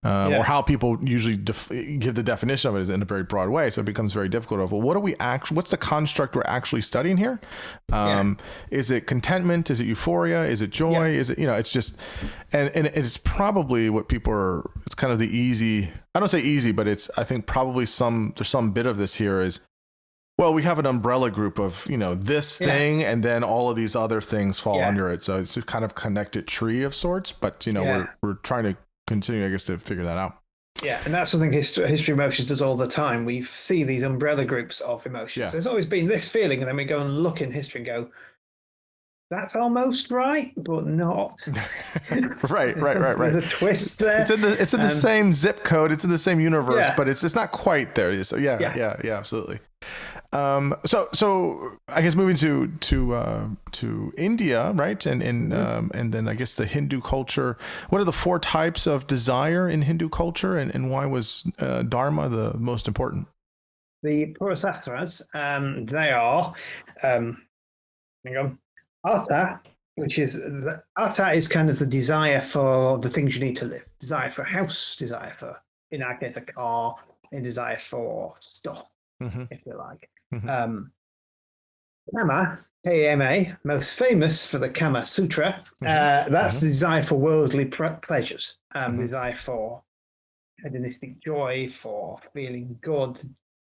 Or how people usually give the definition of it is in a very broad way. So it becomes very difficult of, well, what's the construct we're actually studying here? Is it contentment? Is it euphoria? Is it joy? Is it, it's just, and it's probably what people are, it's kind of the easy, I don't say easy, but I think probably there's some bit of this here is, well, we have an umbrella group of, this thing, and then all of these other things fall under it. So it's a kind of connected tree of sorts, but, we're trying to continue, I guess, to figure that out. Yeah, and that's something history emotions does all the time. We see these umbrella groups of emotions. There's always been this feeling, and then we go and look in history and go, that's almost right, but not. Right. There's a twist there. It's in the same zip code. It's in the same universe, but it's just not quite there. So yeah, absolutely. So I guess moving to India, right? And then I guess the Hindu culture. What are the 4 types of desire in Hindu culture, and why was Dharma the most important? The Purusarthas, they are, hang on, Artha, which is kind of the desire for the things you need to live. Desire for a house, desire for, in our case, a car, a desire for stuff, if you like. Kama, Kama, most famous for the Kama Sutra, that's the desire for worldly pleasures, desire for hedonistic joy, for feeling good,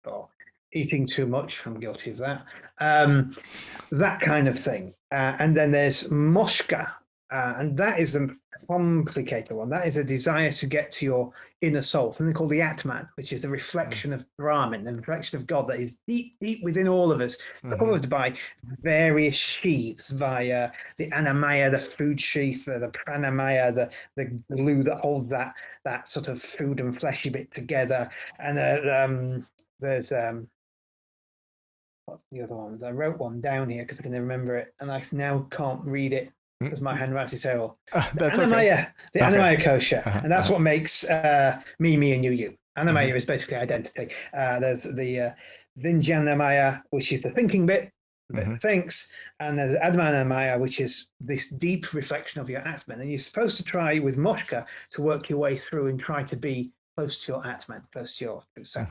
for eating too much. I'm guilty of that. That kind of thing. And then there's Moshka, and that is a complicated one. That is a desire to get to your inner soul, something called the Atman, which is the reflection of Brahman, the reflection of God that is deep, deep within all of us, covered by various sheaths via the Annamaya, the food sheath, the Pranamaya, the glue that holds that sort of food and fleshy bit together. And there's what's the other ones? I wrote one down here because I can remember it, and I now can't read it because my handwriting is terrible. That's Annamaya, okay. The Annamaya kosha, and that's what makes me, and you. Annamaya is basically identity. There's the Vijnanamaya, which is the thinking bit, the bit that thinks, and there's Admanamaya, which is this deep reflection of your Atman. And you're supposed to try with Moshka to work your way through and try to be close to your Atman, close to your true self.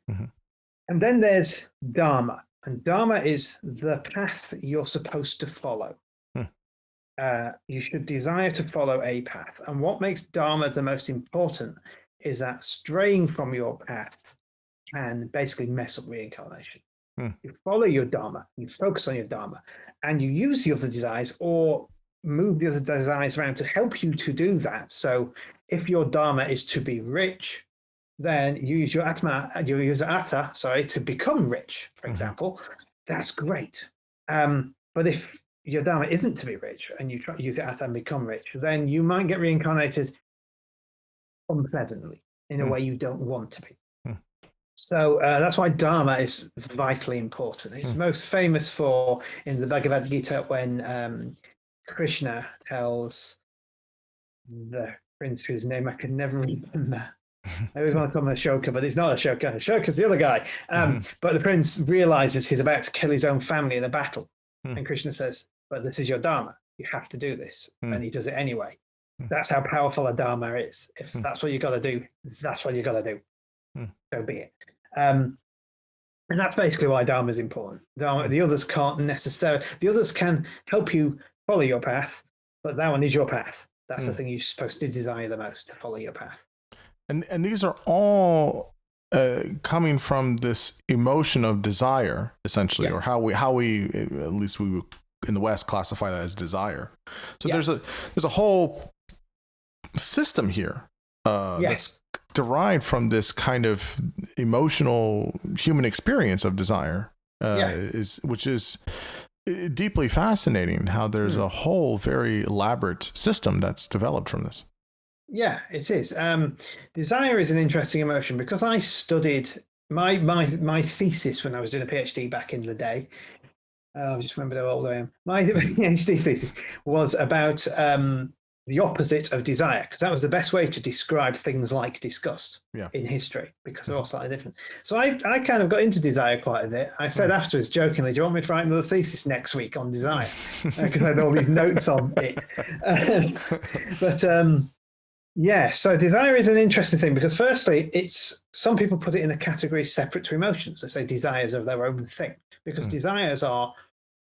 And then there's Dharma. And Dharma is the path you're supposed to follow. You should desire to follow a path. And what makes Dharma the most important is that straying from your path can basically mess up reincarnation. You follow your Dharma, you focus on your Dharma, and you use the other desires or move the other desires around to help you to do that. So if your Dharma is to be rich, then you use your Atha, to become rich, for example. That's great. But if your Dharma isn't to be rich and you try to use your Atha and become rich, then you might get reincarnated unpleasantly in a way you don't want to be. So that's why Dharma is vitally important. It's most famous for in the Bhagavad Gita when Krishna tells the prince whose name I can never remember. I always want to call him Ashoka, but it's not Ashoka. Ashoka's the other guy. But the prince realizes he's about to kill his own family in a battle. And Krishna says, but this is your dharma. You have to do this. And he does it anyway. That's how powerful a dharma is. If that's what you got to do, that's what you got to do. So be it. And that's basically why dharma is important. The others can't necessarily, the others can help you follow your path, but that one is your path. That's the thing you're supposed to desire the most, to follow your path. And these are all coming from this emotion of desire, essentially, or how we at least we would in the West classify that as desire. So there's a whole system here that's derived from this kind of emotional human experience of desire, which is deeply fascinating. How there's a whole very elaborate system that's developed from this. Yeah, it is. Desire is an interesting emotion because I studied my thesis when I was doing a PhD back in the day. I just remembered how old I am. My PhD thesis was about the opposite of desire, because that was the best way to describe things like disgust in history, because they're all slightly different. So I kind of got into desire quite a bit. I said afterwards, jokingly, do you want me to write another thesis next week on desire? Because I had all these notes on it. So desire is an interesting thing because firstly, some people put it in a category separate to emotions. They say desires are their own thing because desires are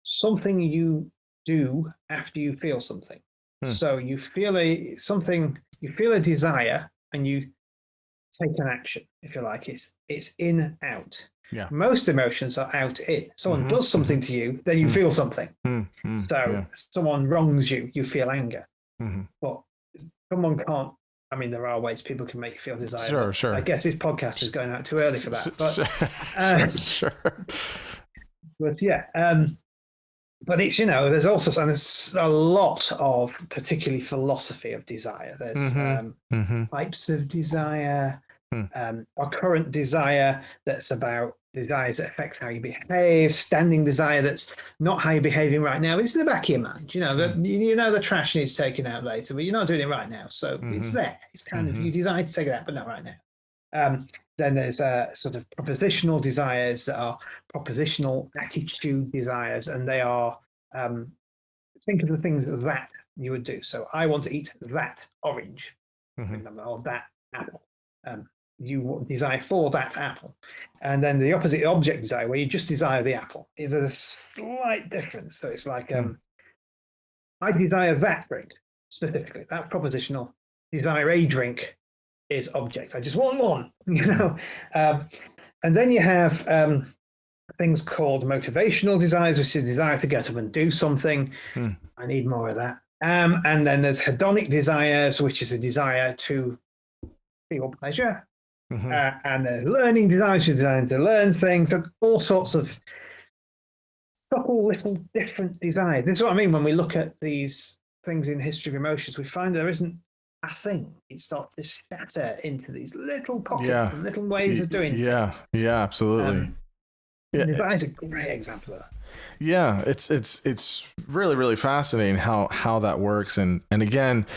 something you do after you feel something. So you feel a desire and you take an action, if you like. It's in, out. Yeah. Most emotions are out, in. Someone does something to you, then you feel something. Someone wrongs you, you feel anger. But someone can't. I mean, there are ways people can make you feel desire. Sure. I guess this podcast is going out too early for that. But, sure. But but it's, there's also, and there's a lot of particularly philosophy of desire. There's types of desire, or current desire that's about desires that affect how you behave, standing desire that's not how you're behaving right now. It's in the back of your mind. The trash needs taken out later, but you're not doing it right now. So it's there. It's kind of, you desire to take it out, but not right now. Then there's sort of propositional desires that are propositional attitude desires, and they are, think of the things that you would do. So I want to eat that orange, or that apple. You desire for that apple. And then the opposite object desire, where you just desire the apple. There's a slight difference. So it's like, I desire that drink specifically. That's propositional. Desire a drink is object. I just want one, and then you have things called motivational desires, which is desire to get up and do something. I need more of that. And then there's hedonic desires, which is a desire to feel pleasure. And there's learning desires, which is desire to learn things, and all sorts of subtle little different desires. This is what I mean when we look at these things in history of emotions. We find there isn't a thing. It starts to shatter into these little pockets and little ways of doing things. Yeah, absolutely. That is a great example of that. Yeah, it's really, really fascinating how that works. And again,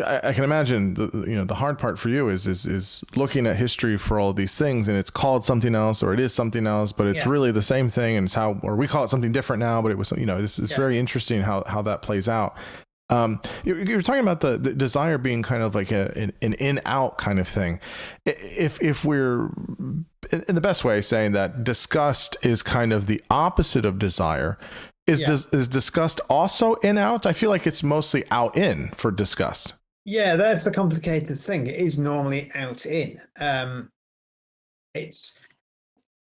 I can imagine the hard part for you is looking at history for all of these things, and it's called something else or it is something else, but it's really the same thing, and it's or we call it something different now, but it was, this is very interesting how that plays out. You're talking about the desire being kind of like an in-out kind of thing. If we're in the best way saying that disgust is kind of the opposite of desire, is disgust also in-out? I feel like it's mostly out-in for disgust. Yeah, that's the complicated thing. It is normally out-in. It's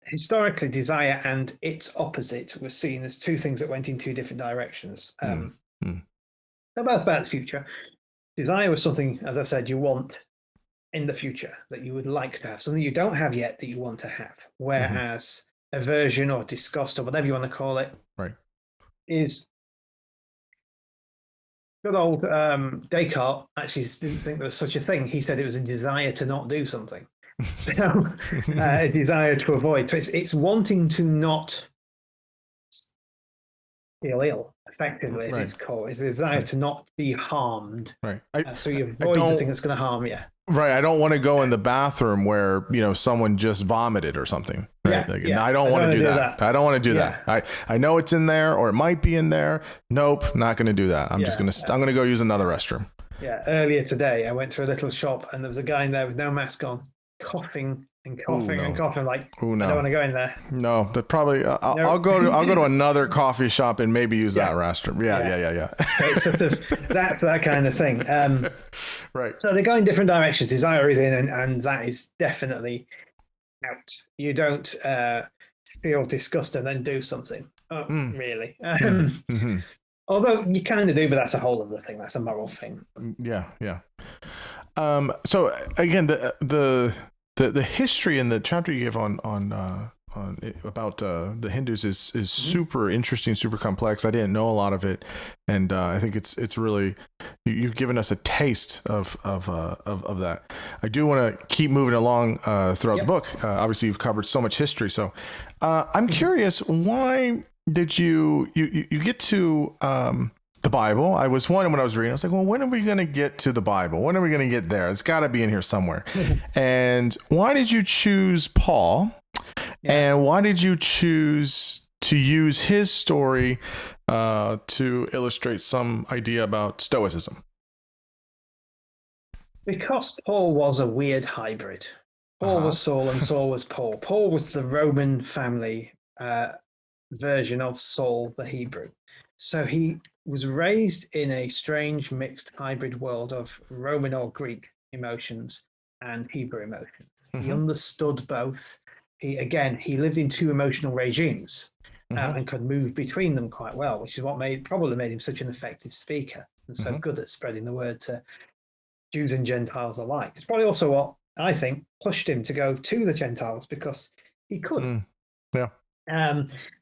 historically desire and its opposite was seen as two things that went in two different directions. They're both about the future. Desire was something, as I've said, you want in the future, that you would like to have, something you don't have yet that you want to have. Whereas aversion or disgust or whatever you want to call it, is good old Descartes actually didn't think there was such a thing. He said it was a desire to not do something. So a desire to avoid. So it's wanting to not. feel ill, effectively, at Right. its core. It's the desire to not be harmed. Right. So you I avoid the don't. thing that's going to harm you. Right. I don't want to go in the bathroom where, someone just vomited or something. Right. Yeah, Like, yeah. I don't want to do that. I don't want to do Yeah. that. I know it's in there or it might be in there. Nope. Not going to do that. I'm just going to, I'm going to go use another restroom. Yeah. Earlier today, I went to a little shop and there was a guy in there with no mask on, coughing and coughing and coughing. Like, Oh, I no. don't want to go in there. No, that probably, I'll No. go to another coffee shop and maybe use that restroom. Yeah. Yeah. So it's sort of that kind of thing. Right. So they go in different directions. Desire is in, and that is definitely out. You don't feel disgust and then do something. Really. Mm-hmm. Although you kind of do, but that's a whole other thing. That's a moral thing. Yeah. So again, the history in the chapter you give on about the Hindus is super interesting, super complex. I didn't know a lot of it, and I think it's really, you've given us a taste of that. I do want to keep moving along throughout the book. Obviously, you've covered so much history, so I'm curious, why did you get to the Bible? I was wondering when I was reading, I was like, well, when are we going to get to the Bible? When are we going to get there? It's got to be in here somewhere. And why did you choose Paul? And why did you choose to use his story to illustrate some idea about Stoicism? Because Paul was a weird hybrid. Paul was Saul and Saul was Paul. Paul was the Roman family version of Saul, the Hebrew. So he was raised in a strange mixed hybrid world of Roman or Greek emotions and Hebrew emotions. He understood both. He lived in two emotional regimes and could move between them quite well, which is what probably made him such an effective speaker and so good at spreading the word to Jews and Gentiles alike. It's probably also what I think pushed him to go to the Gentiles, because he could.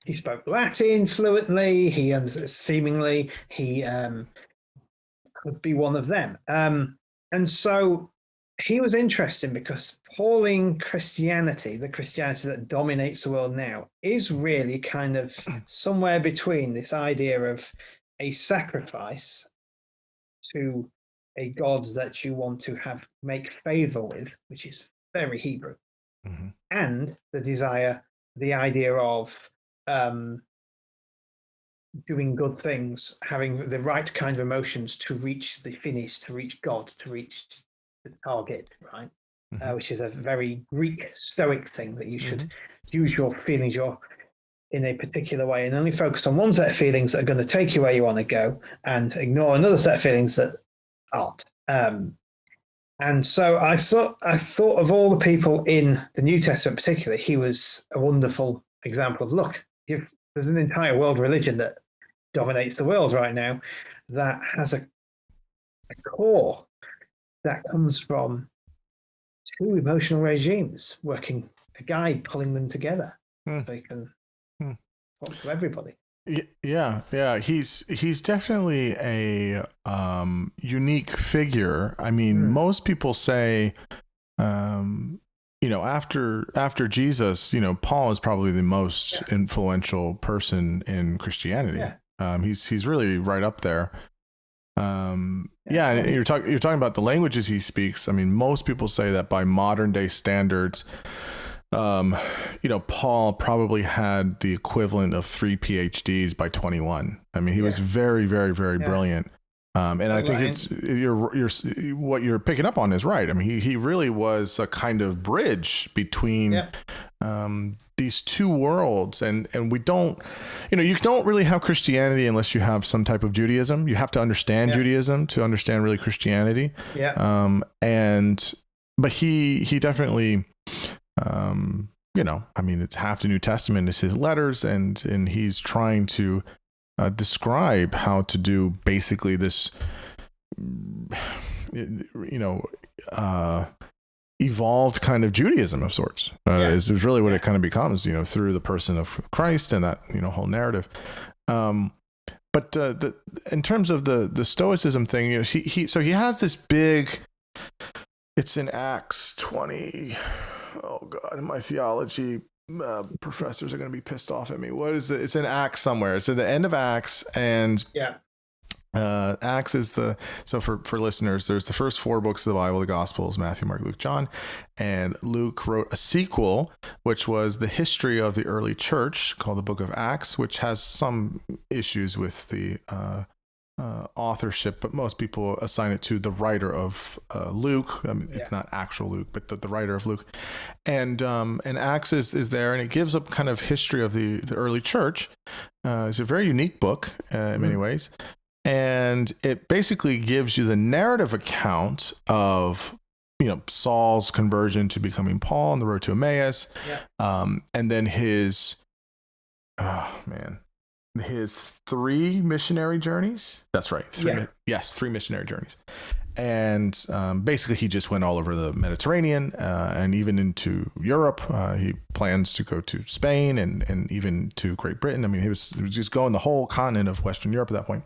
He spoke Latin fluently. He seemingly could be one of them, and so he was interesting because Pauline Christianity, the Christianity that dominates the world now, is really kind of somewhere between this idea of a sacrifice to a God that you want to make favor with, which is very Hebrew, and the idea of doing good things, having the right kind of emotions to reach the finish, to reach God, to reach the target, right? Which is a very Greek Stoic thing, that you should use your feelings in a particular way and only focus on one set of feelings that are going to take you where you want to go, and ignore another set of feelings that aren't. And so I thought of all the people in the New Testament particularly, he was a wonderful example of, look, there's an entire world religion that dominates the world right now that has a core that comes from two emotional regimes working, a guide pulling them together so they can talk to everybody. Yeah. He's definitely a unique figure. I mean, most people say, after Jesus, Paul is probably the most influential person in Christianity. He's really right up there. And you're talking about the languages he speaks. I mean, most people say that by modern day standards, Paul probably had the equivalent of 3 PhDs by 21. I mean, he was very, very, very brilliant. And I think what you're picking up on is right. I mean, he really was a kind of bridge between these two worlds, and we don't, you don't really have Christianity unless you have some type of Judaism. You have to understand Judaism to understand really Christianity. But he definitely, I mean, it's half the New Testament is his letters, and he's trying to describe how to do basically this, evolved kind of Judaism of sorts. Is really what it kind of becomes, through the person of Christ and that, whole narrative. But in terms of the Stoicism thing, he has this big. It's in Acts 20. Oh God, my theology professors are going to be pissed off at me. What is it? It's in Acts somewhere. It's at the end of Acts, and Yeah. Acts is so for listeners, there's the first 4 books of the Bible, the Gospels, Matthew, Mark, Luke, John, and Luke wrote a sequel, which was the history of the early church called the Book of Acts, which has some issues with the authorship, but most people assign it to the writer of Luke. I mean, it's not actual Luke, but the writer of Luke, and Acts is there, and it gives a kind of history of the early church. It's a very unique book in many ways. And it basically gives you the narrative account of, Saul's conversion to becoming Paul on the road to Emmaus. Yeah. And then his 3 missionary journeys. That's right. 3 missionary journeys. And basically he just went all over the Mediterranean and even into Europe. He plans to go to Spain and even to Great Britain. I mean, he was just going the whole continent of Western Europe at that point.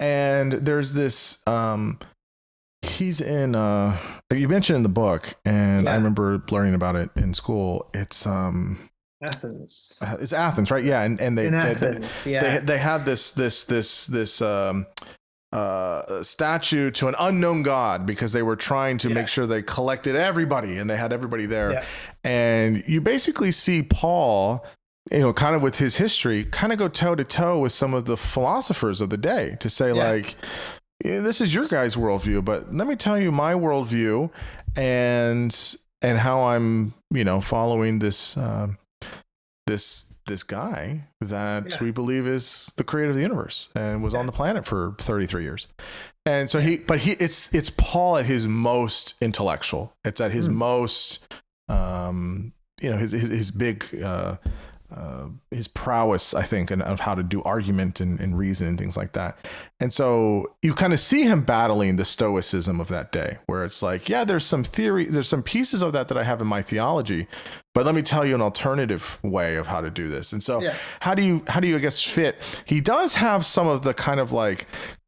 And there's this, he's in, you mentioned in the book, and I remember learning about it in school. It's Athens. It's Athens, right? Yeah, and they had this statue to an unknown god because they were trying to make sure they collected everybody and they had everybody there. Yeah. And you basically see Paul, kind of with his history, kind of go toe to toe with some of the philosophers of the day to say this is your guys' worldview, but let me tell you my worldview and how I'm, following this guy that we believe is the creator of the universe and was on the planet for 33 years. And so it's Paul at his most intellectual. It's at his most, his big, his prowess, I think, and of how to do argument and reason and things like that. And so you kind of see him battling the stoicism of that day, where it's like, there's some theory, there's some pieces of that I have in my theology, but let me tell you an alternative way of how to do this. And so how do you, I guess, fit? He does have some of the kind of like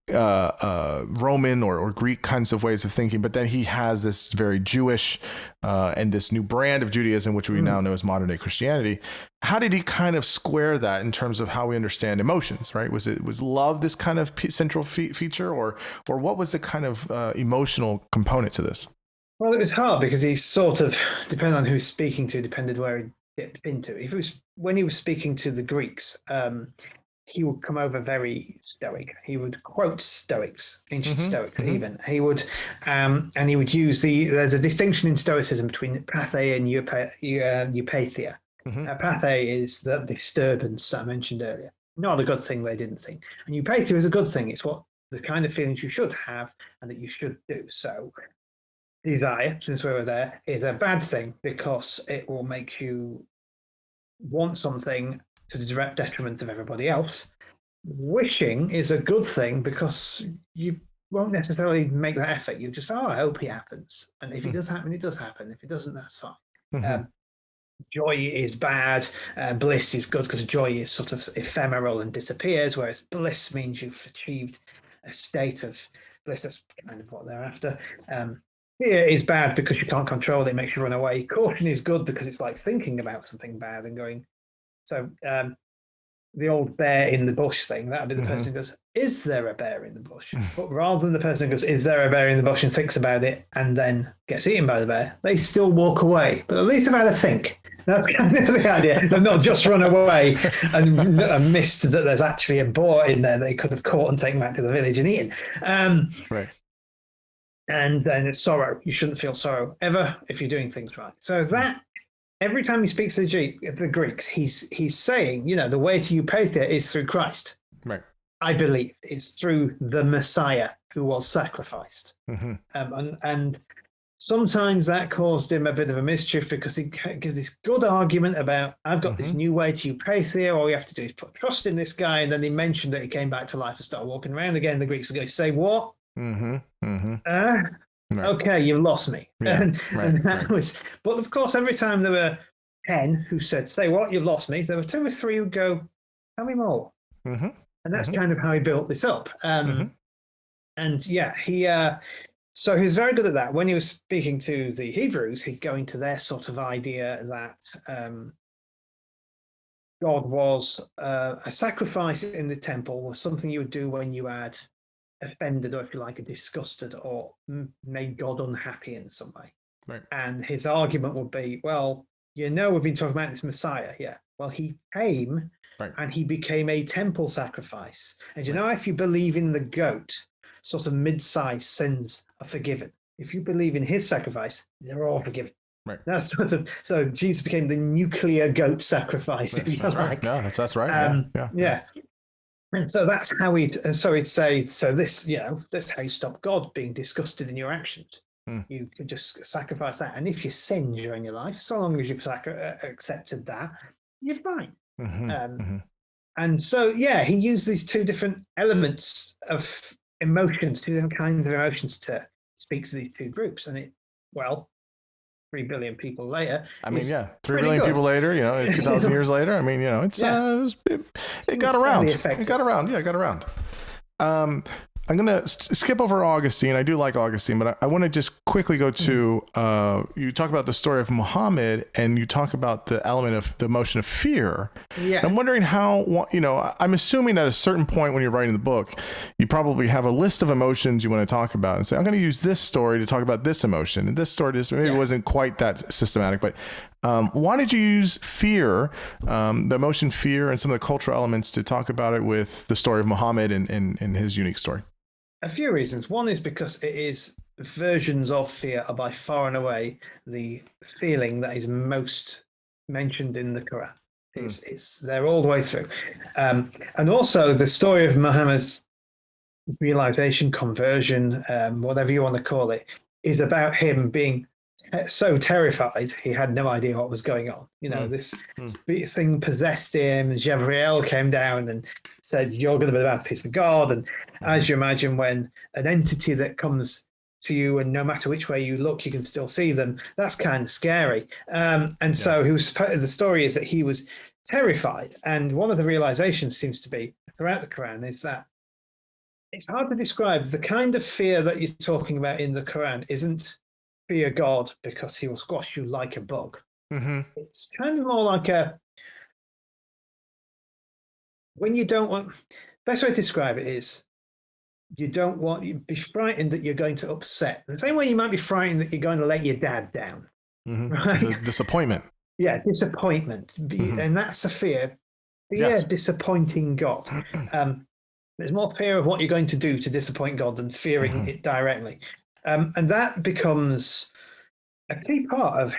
Roman or Greek kinds of ways of thinking, but then he has this very Jewish and this new brand of Judaism, which we now know as modern day Christianity. How did he kind of square that in terms of how we understand emotions, right? Was love this kind of central feature, or what was the kind of emotional component to this? Well, it was hard because he sort of, depending on who he's speaking to, depended where he dipped into. When he was speaking to the Greeks, he would come over very stoic. He would quote Stoics, ancient Stoics even. He would, and he would use there's a distinction in Stoicism between pathe and eupathia. Pathe is the disturbance I mentioned earlier. Not a good thing, they didn't think. And eupathia is a good thing. It's what the kind of feelings you should have and that you should do. So desire, since we were there, is a bad thing because it will make you want something to the direct detriment of everybody else. Wishing is a good thing because you won't necessarily make that effort. You just, I hope it happens. And if it does happen, it does happen. If it doesn't, that's fine. Joy is bad. Bliss is good because joy is sort of ephemeral and disappears, whereas bliss means you've achieved a state of bliss. That's kind of what they're after. Fear is bad because you can't control it. It makes you run away. Caution is good because it's like thinking about something bad and going. So the old bear in the bush thing, that would be the person who goes, is there a bear in the bush? But rather than the person who goes, is there a bear in the bush, and thinks about it and then gets eaten by the bear, they still walk away. But at least they've had a think. That's kind of the idea. They've not just run away and missed that there's actually a boar in there they could have caught and taken back to the village and eaten. Right. And then it's sorrow. You shouldn't feel sorrow ever if you're doing things right. So that every time he speaks to the Greeks, he's saying, the way to eupathia is through Christ. Right. I believe it's through the Messiah who was sacrificed. And sometimes that caused him a bit of a mischief because he gives this good argument about, I've got this new way to eupathia. All you have to do is put trust in this guy. And then he mentioned that he came back to life and started walking around again. The Greeks are going to say, what? Right. Okay, you've lost me. Yeah, and that was, but of course, every time there were 10 who said, say what, you've lost me, there were 2 or 3 who go, tell me more. And that's kind of how he built this up. And so he was very good at that. When he was speaking to the Hebrews, he'd go into their sort of idea that God was a sacrifice in the temple was something you would do when you had offended, or if you like, disgusted or made God unhappy in some way. Right. And his argument would be, well, we've been talking about this Messiah. Yeah. Well, he came and he became a temple sacrifice. And if you believe in the goat, sort of mid-sized sins are forgiven. If you believe in his sacrifice, they're all forgiven. Right. That's so Jesus became the nuclear goat sacrifice, if you That's like. Right. No, that's right. Yeah. And so that's how he'd say, so this, that's how you stop God being disgusted in your actions. You can just sacrifice that. And if you sin during your life, so long as you've accepted that, you're fine. And so, he used these two different elements of emotions, two different kinds of emotions to speak to these two groups. And 3 billion people later. 3 billion people later, 2,000 years later. It got around. It got around. Yeah, it got around. I'm going to skip over Augustine. I do like Augustine, but I want to just quickly go to, you talk about the story of Muhammad, and you talk about the element of the emotion of fear. Yeah. I'm wondering how, I'm assuming at a certain point when you're writing the book, you probably have a list of emotions you want to talk about and say, I'm going to use this story to talk about this emotion. And this story maybe wasn't quite that systematic, but why did you use fear, the emotion fear, and some of the cultural elements to talk about it with the story of Muhammad and his unique story? A few reasons. One is because it is versions of fear are by far and away the feeling that is most mentioned in the Quran. It's there all the way through. And also the story of Muhammad's realization, conversion, whatever you want to call it, is about him being so terrified he had no idea what was going on. This thing possessed him. Gabriel came down and said, you're going to be the mouthpiece of God. And as you imagine, when an entity that comes to you and no matter which way you look, you can still see them, that's kind of scary. So the story is that he was terrified. And one of the realizations seems to be throughout the Quran is that it's hard to describe. The kind of fear that you're talking about in the Quran isn't fear God because he will squash you like a bug. It's kind of more like when you don't want, best way to describe it is you don't want, you be frightened that you're going to upset. The same way you might be frightened that you're going to let your dad down. Right? Disappointment. Yeah, disappointment. And that's a fear. Disappointing God. There's more fear of what you're going to do to disappoint God than fearing it directly. And that becomes a key part of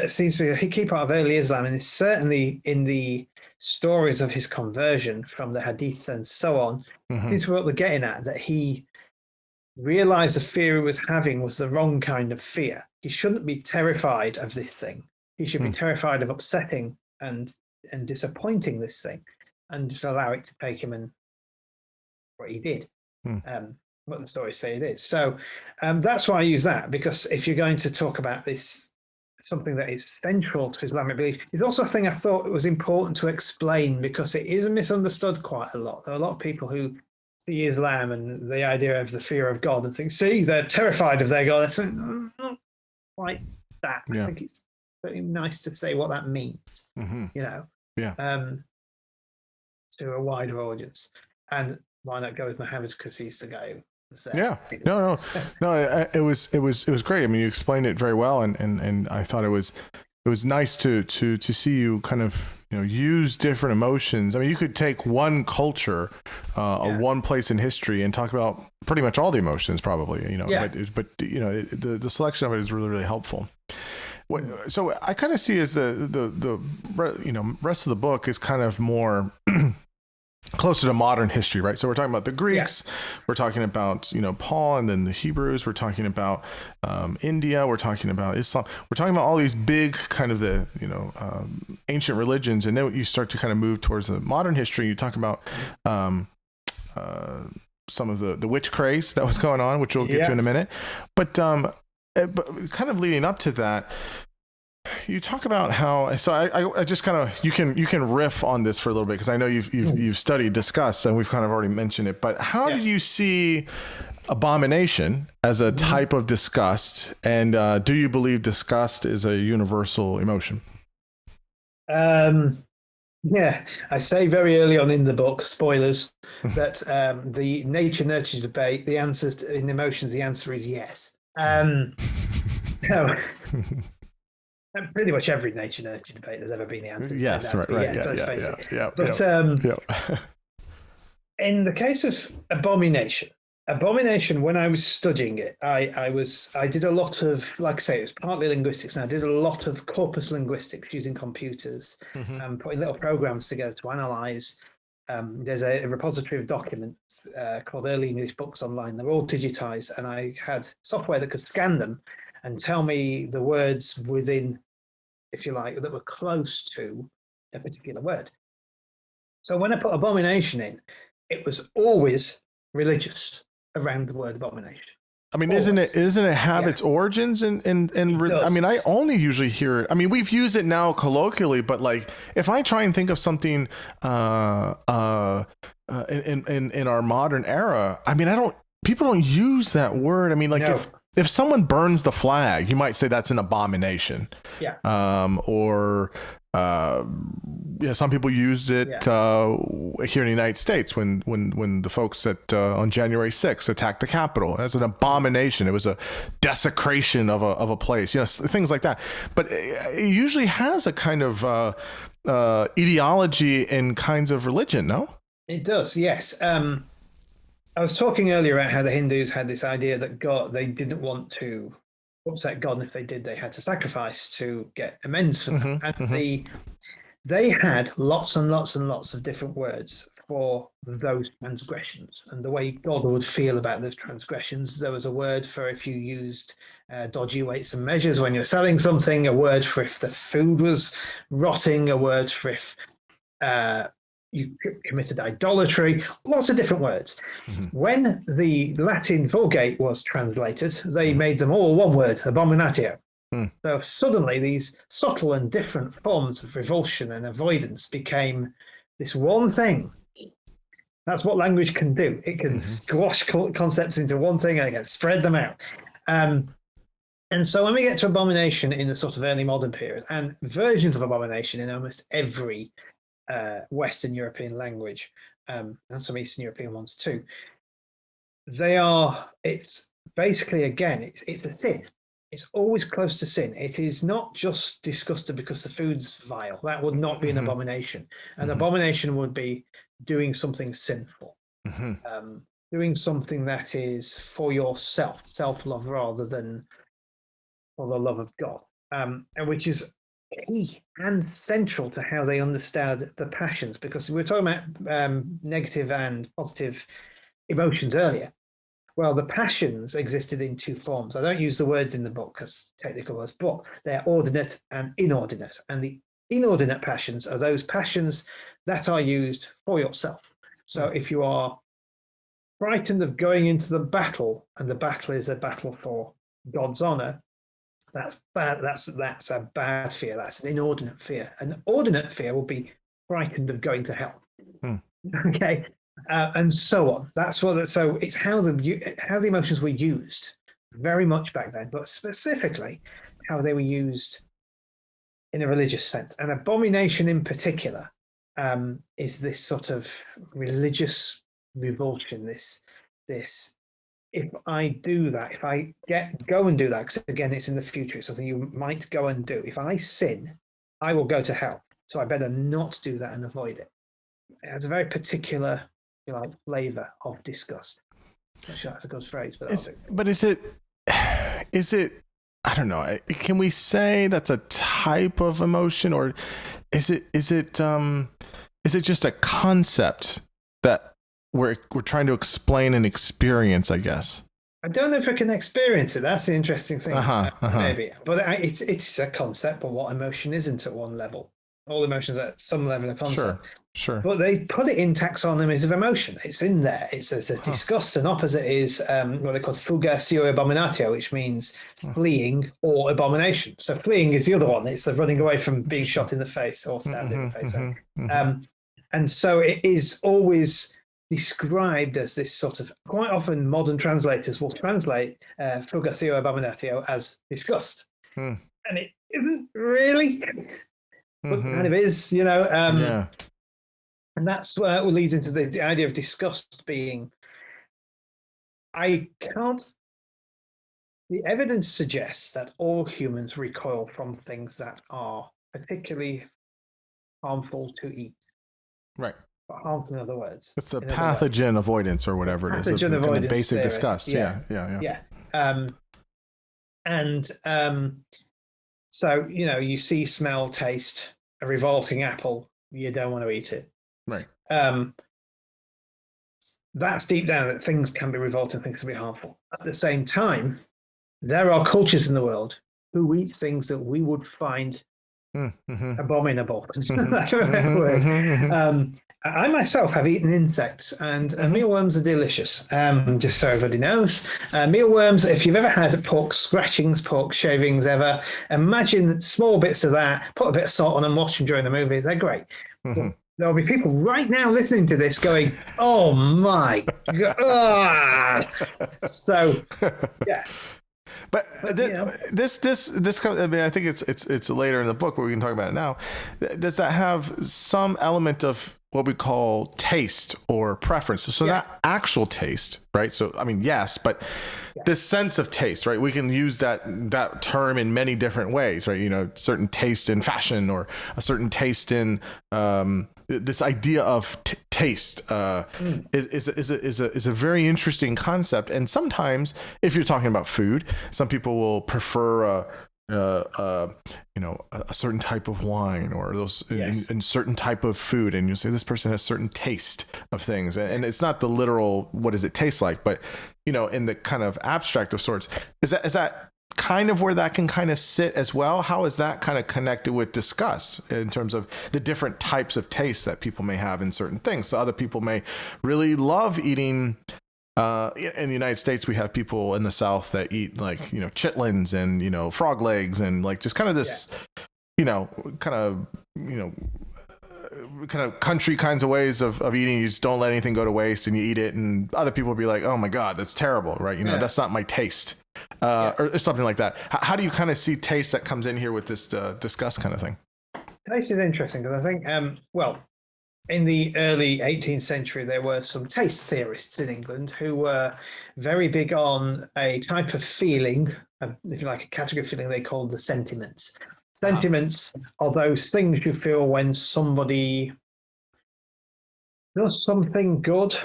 seems to be a key part of early Islam, and it's certainly in the stories of his conversion from the hadith and so on. This is what we're getting at, that he realized the fear he was having was the wrong kind of fear. He shouldn't be terrified of this thing. He should be terrified of upsetting and disappointing this thing, and just allow it to take him and what he did. What the stories say it is. So that's why I use that, because if you're going to talk about this, something that is central to Islamic belief, it's also a thing I thought it was important to explain, because it is misunderstood quite a lot. There are a lot of people who see Islam and the idea of the fear of God and think, see, they're terrified of their God. That's not quite that. I think it's very nice to say what that means, to a wider audience. And why not go with Muhammad, because he's the guy who was there. No. It was great. I mean, you explained it very well, and I thought it was nice to see you kind of use different emotions. I mean, you could take one culture, one place in history, and talk about pretty much all the emotions, probably. But the selection of it is really, really helpful. So I kind of see as the rest of the book is kind of more closer to modern history, right? So we're talking about the Greeks, we're talking about, Paul, and then the Hebrews, we're talking about India, we're talking about Islam, we're talking about all these big kind of the, ancient religions. And then you start to kind of move towards the modern history. You talk about some of the witch craze that was going on, which we'll get to in a minute. But kind of leading up to that, you talk about how, so I just kind of, you can riff on this for a little bit, because I know you've studied disgust, and we've kind of already mentioned it, but how do you see abomination as a type of disgust, and do you believe disgust is a universal emotion? Yeah, I say very early on in the book, spoilers, that the nature nurture debate, the answer in emotions, the answer is yes. So pretty much every nature nurture debate there's ever been, the answer turned Yes, out to right, be right, yes. yeah, Let's yeah, face yeah, it. yeah, But yeah, yeah. in the case of abomination, when I was studying it, I did a lot of, like I say, it was partly linguistics, and I did a lot of corpus linguistics using computers and putting little programs together to analyze. There's a repository of documents called Early English Books Online. They're all digitized, and I had software that could scan them and tell me the words within, if you like, that were close to a particular word. So when I put abomination in, it was always religious around the word abomination. I mean, Always. isn't it have Yeah. its origins in It I does. mean, I only usually hear it. I mean, we've used it now colloquially, but like if I try and think of something in our modern era, I mean, people don't use that word. I mean, like No. if someone burns the flag, you might say that's an abomination. Yeah. Or yeah, some people used it here in the United States when the folks on January 6th attacked the Capitol as an abomination. It was a desecration of a place, things like that. But it usually has a kind of ideology in kinds of religion, no? It does, yes. I was talking earlier about how the Hindus had this idea that God, they didn't want to upset God, and if they did, they had to sacrifice to get amends for that. And they had lots and lots and lots of different words for those transgressions and the way God would feel about those transgressions. There was a word for if you used dodgy weights and measures when you're selling something, a word for if the food was rotting, a word for if you committed idolatry, lots of different words. When the Latin Vulgate was translated, they made them all one word, abominatio. So suddenly these subtle and different forms of revulsion and avoidance became this one thing. That's what language can do. It can squash concepts into one thing and it can spread them out. And so when we get to abomination in the sort of early modern period, and versions of abomination in almost every Western European language, and some Eastern European ones too, it's basically, again, it's a sin. It's always close to sin. It is not just disgusted because the food's vile. That would not be an abomination. An abomination would be doing something sinful, doing something that is for yourself, self-love rather than for the love of God, and which is key and central to how they understand the passions, because we were talking about negative and positive emotions earlier. Well, the passions existed in two forms. I don't use the words in the book because technical words, but they're ordinate and inordinate. And the inordinate passions are those passions that are used for yourself. So if you are frightened of going into the battle, and the battle is a battle for God's honor, that's bad. That's a bad fear. That's an inordinate fear. An ordinate fear will be frightened of going to hell. Okay. And so on. That's what. So it's how the emotions were used very much back then, but specifically how they were used in a religious sense. And abomination in particular is this sort of religious revulsion. This if I do that, if I go and do that, because again, it's in the future, it's something you might go and do. If I sin, I will go to hell. So I better not do that and avoid it. It has a very particular flavor of disgust. Not sure that's a good phrase, but is it I don't know, can we say that's a type of emotion, or is it just a concept that we're trying to explain an experience, I guess? I don't know if I can experience it. That's the interesting thing. Maybe, but it's a concept. But what emotion isn't at one level? All emotions at some level of concept. Sure. But they put it in taxonomies of emotion. It's in there. It's a disgust. An opposite is what they call fugatio abominatio, which means fleeing or abomination. So fleeing is the other one. It's the running away from being shot in the face or stabbed in the face. And so it is always described as this sort of, quite often modern translators will translate fugatio abominatio as disgust. And it isn't really. but it kind of is, you know. Yeah. And that's what leads into the idea of disgust being. I can't. The evidence suggests that all humans recoil from things that are particularly harmful to eat. Right. But harmful, in other words. It's the in other words. pathogen avoidance or whatever it is. Pathogen The kind of avoidance basic theory. disgust. Yeah. Yeah. So, you know, you see, smell, taste a revolting apple, you don't want to eat it. Right. That's deep down, that things can be revolting, things can be harmful. At the same time, there are cultures in the world who eat things that we would find abominable. I myself have eaten insects, and mealworms are delicious. Just so everybody knows, mealworms, if you've ever had pork scratchings, pork shavings ever, imagine small bits of that, put a bit of salt on them, watch them during the movie, they're great. There'll be people right now listening to this going, oh my God. So, yeah. But this I mean, I think it's later in the book where we can talk about it now. Does that have some element of what we call taste or preference? So not actual taste, right? So I mean, yes, but this sense of taste, right? We can use that term in many different ways, right? You know, certain taste in fashion or a certain taste in this idea of taste is a very interesting concept. And sometimes, if you're talking about food, some people will prefer a certain type of wine or those in certain type of food, and you say this person has certain taste of things, and it's not the literal what does it taste like, but you know, in the kind of abstract of sorts. Is that kind of where that can kind of sit as well? How is that kind of connected with disgust in terms of the different types of tastes that people may have in certain things? So other people may really love eating. In the United States, we have people in the South that eat like, you know, chitlins and, you know, frog legs and like just kind of this, kind of country kinds of ways of eating. You just don't let anything go to waste and you eat it. And other people will be like, oh my God, that's terrible. Right. You know, that's not my taste or something like that. How do you kind of see taste that comes in here with this disgust kind of thing? Taste is interesting because I think, in the early 18th century, there were some taste theorists in England who were very big on a type of feeling, if you like, a category of feeling they called the sentiments. Sentiments are those things you feel when somebody does something good,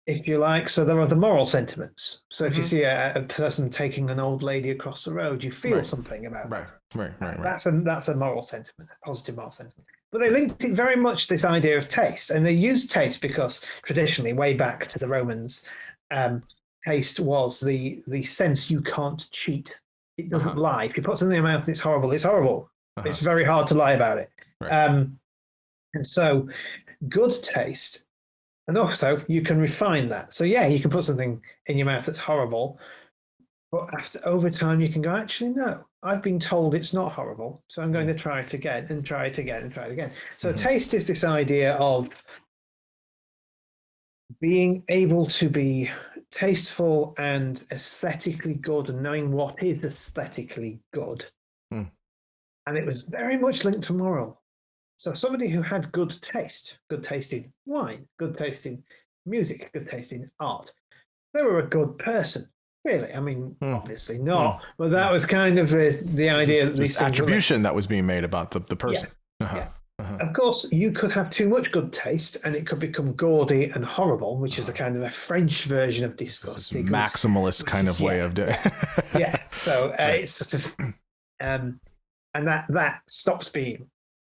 if you like. So there are the moral sentiments. So if you see a person taking an old lady across the road, you feel something about that. Right. That's a moral sentiment, a positive moral sentiment. But they linked it very much to this idea of taste, and they used taste because traditionally, way back to the Romans, taste was the sense you can't cheat. It doesn't lie. If you put something in your mouth and it's horrible, it's horrible. It's very hard to lie about it. Right. And so good taste, and also you can refine that. So yeah, you can put something in your mouth that's horrible, but over time you can go, actually, no, I've been told it's not horrible, so I'm going to try it again and try it again and try it again. So taste is this idea of being able to be tasteful and aesthetically good and knowing what is aesthetically good. And it was very much linked to moral. So somebody who had good taste in wine, good taste in music, good taste in art, they were a good person. Really, I mean, obviously not, but that was kind of the idea. This attribution that was being made about the person. Of course, you could have too much good taste and it could become gaudy and horrible, which is a kind of a French version of disgust. Maximalist kind of way of doing it. So it's sort of, and that stops being,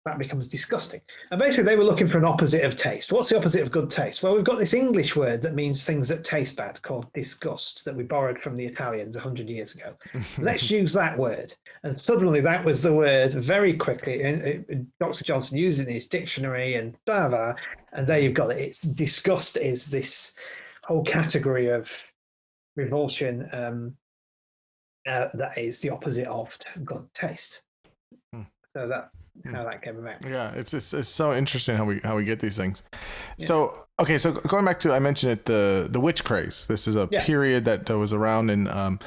that becomes disgusting. And basically they were looking for an opposite of taste. What's the opposite of good taste? Well, we've got this English word that means things that taste bad called disgust that we borrowed from the Italians 100 years ago. Let's use that word. And suddenly that was the word very quickly. And Dr. Johnson used it in his dictionary and blah, blah. And there you've got it. It's disgust is this whole category of revulsion that is the opposite of good taste. So how that came about. Yeah, it's so interesting how we get these things. So okay, so going back to, I mentioned it, the witch craze. This is a period that was around in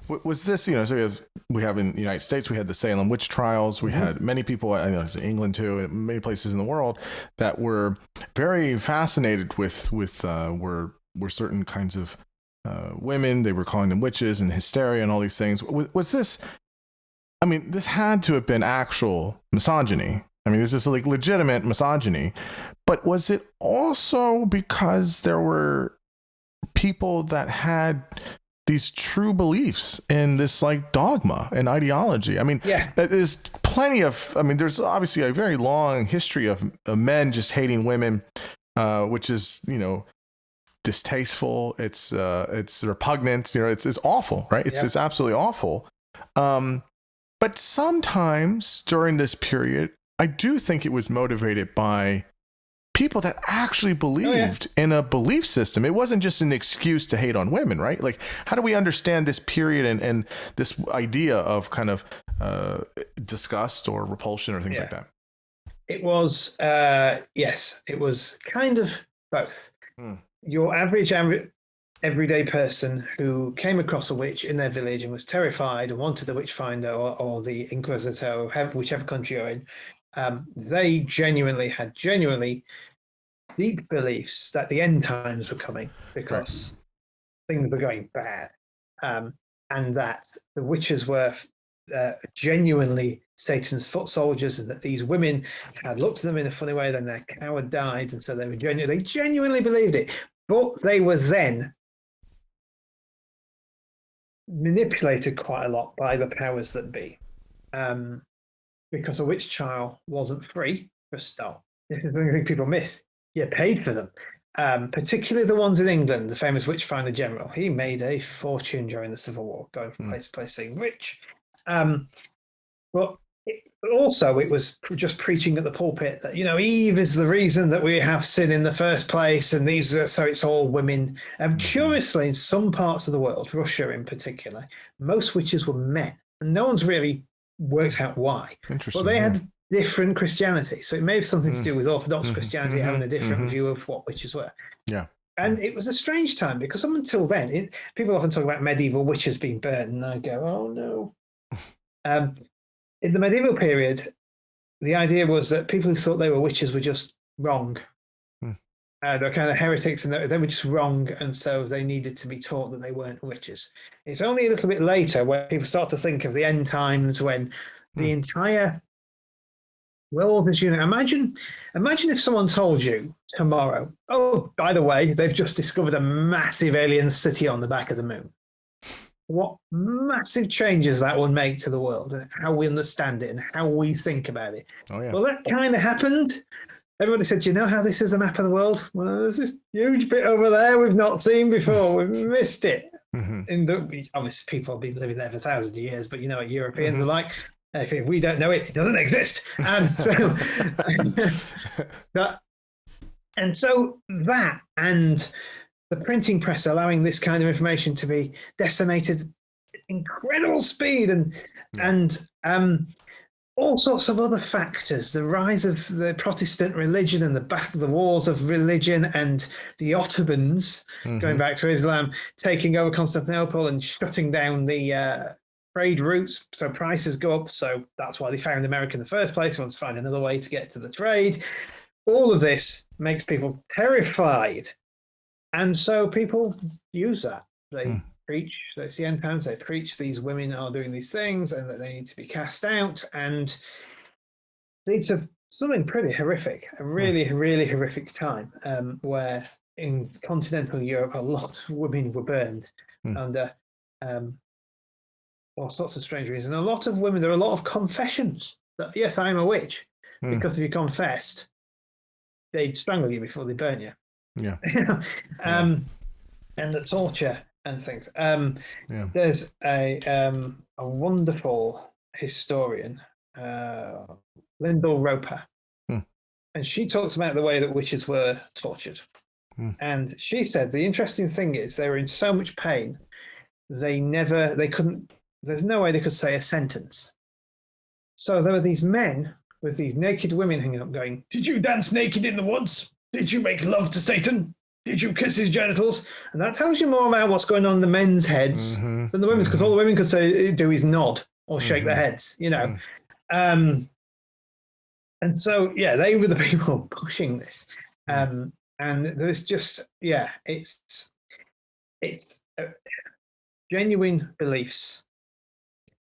Was this, so we have in the United States, we had the Salem witch trials. We had many people, I know it's in England too, and many places in the world that were very fascinated with were certain kinds of women. They were calling them witches and hysteria and all these things. Was this, this had to have been actual misogyny. This is like legitimate misogyny, but was it also because there were people that had these true beliefs in this like dogma and ideology? Yeah. There's plenty of, there's obviously a very long history of men just hating women, which is, distasteful. It's repugnant, it's awful, right? It's absolutely awful. But sometimes during this period, I do think it was motivated by people that actually believed in a belief system. It wasn't just an excuse to hate on women, right? Like, how do we understand this period and this idea of kind of disgust or repulsion or things like that? It was, yes, it was kind of both. Your average everyday person who came across a witch in their village and was terrified and wanted the witch finder or the inquisitor, or whichever country you're in, they had genuinely deep beliefs that the end times were coming because things were going bad, and that the witches were genuinely Satan's foot soldiers, and that these women had looked at them in a funny way, then their cow had died, and so they genuinely believed it. But they were then manipulated quite a lot by the powers that be, because a witch trial wasn't free for a start. This is the thing people miss. You paid for them, particularly the ones in England. The famous Witchfinder General, he made a fortune during the Civil War, going from place to place saying witch. But also it was just preaching at the pulpit that Eve is the reason that we have sin in the first place, and so it's all women. Curiously, in some parts of the world, Russia in particular, most witches were men, and no one's really worked out why. Interesting. But they had different Christianity, so it may have something to do with Orthodox Christianity having a different view of what witches were. Yeah. And it was a strange time, because up until then, people often talk about medieval witches being burnt, and I go, oh no. In the medieval period, the idea was that people who thought they were witches were just wrong. They're kind of heretics, and they were just wrong, and so they needed to be taught that they weren't witches. It's only a little bit later where people start to think of the end times, when the entire world is imagine if someone told you tomorrow, oh, by the way, they've just discovered a massive alien city on the back of the moon. What massive changes that would make to the world, and how we understand it and how we think about it. Oh, yeah. Well, that kind of happened. Everybody said, do you know how this is a map of the world? Well, there's this huge bit over there we've not seen before. We've missed it. Obviously, people have been living there for thousands of years, but what Europeans are like, if we don't know it, it doesn't exist. And so, that and the printing press allowing this kind of information to be disseminated at incredible speed, and all sorts of other factors, the rise of the Protestant religion and the wars of religion, and the Ottomans going back to Islam, taking over Constantinople and shutting down the trade routes, so prices go up. So that's why they found America in the first place. They want to find another way to get to the trade. All of this makes people terrified. And so people use that. They preach, that's the end times, they preach these women are doing these things and that they need to be cast out, and leads to something pretty horrific, a really, really horrific time, where in continental Europe, a lot of women were burned under all sorts of strange reasons. And a lot of women, there are a lot of confessions that, yes, I'm a witch, because if you confessed, they'd strangle you before they burn you. Yeah. And the torture and things. There's a wonderful historian, Lyndall Roper, and she talks about the way that witches were tortured. And she said the interesting thing is they were in so much pain, they couldn't, there's no way they could say a sentence. So there were these men with these naked women hanging up going, did you dance naked in the woods? Did you make love to Satan? did you kiss his genitals? And that tells you more about what's going on in the men's heads than the women's, because all the women could do is nod or shake their heads, you know. And so, yeah, they were the people pushing this. And there's just, it's genuine beliefs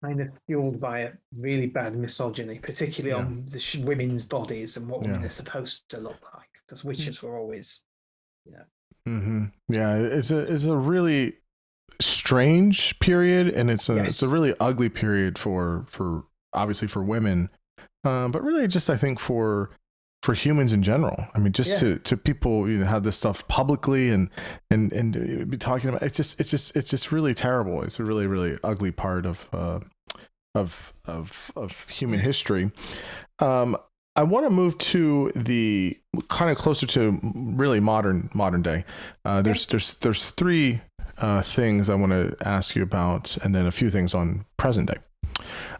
kind of fueled by a really bad misogyny, particularly on the women's bodies and what women are supposed to look like, because witches were always, Yeah, it's a really strange period, and it's a really ugly period for obviously for women, but really just I think for humans in general. I mean, just to people, you know, have this stuff publicly and be talking about it's just really terrible. It's a really, really ugly part of human history. I want to move to the kind of closer to really modern day. There's three things I want to ask you about, and then a few things on present day.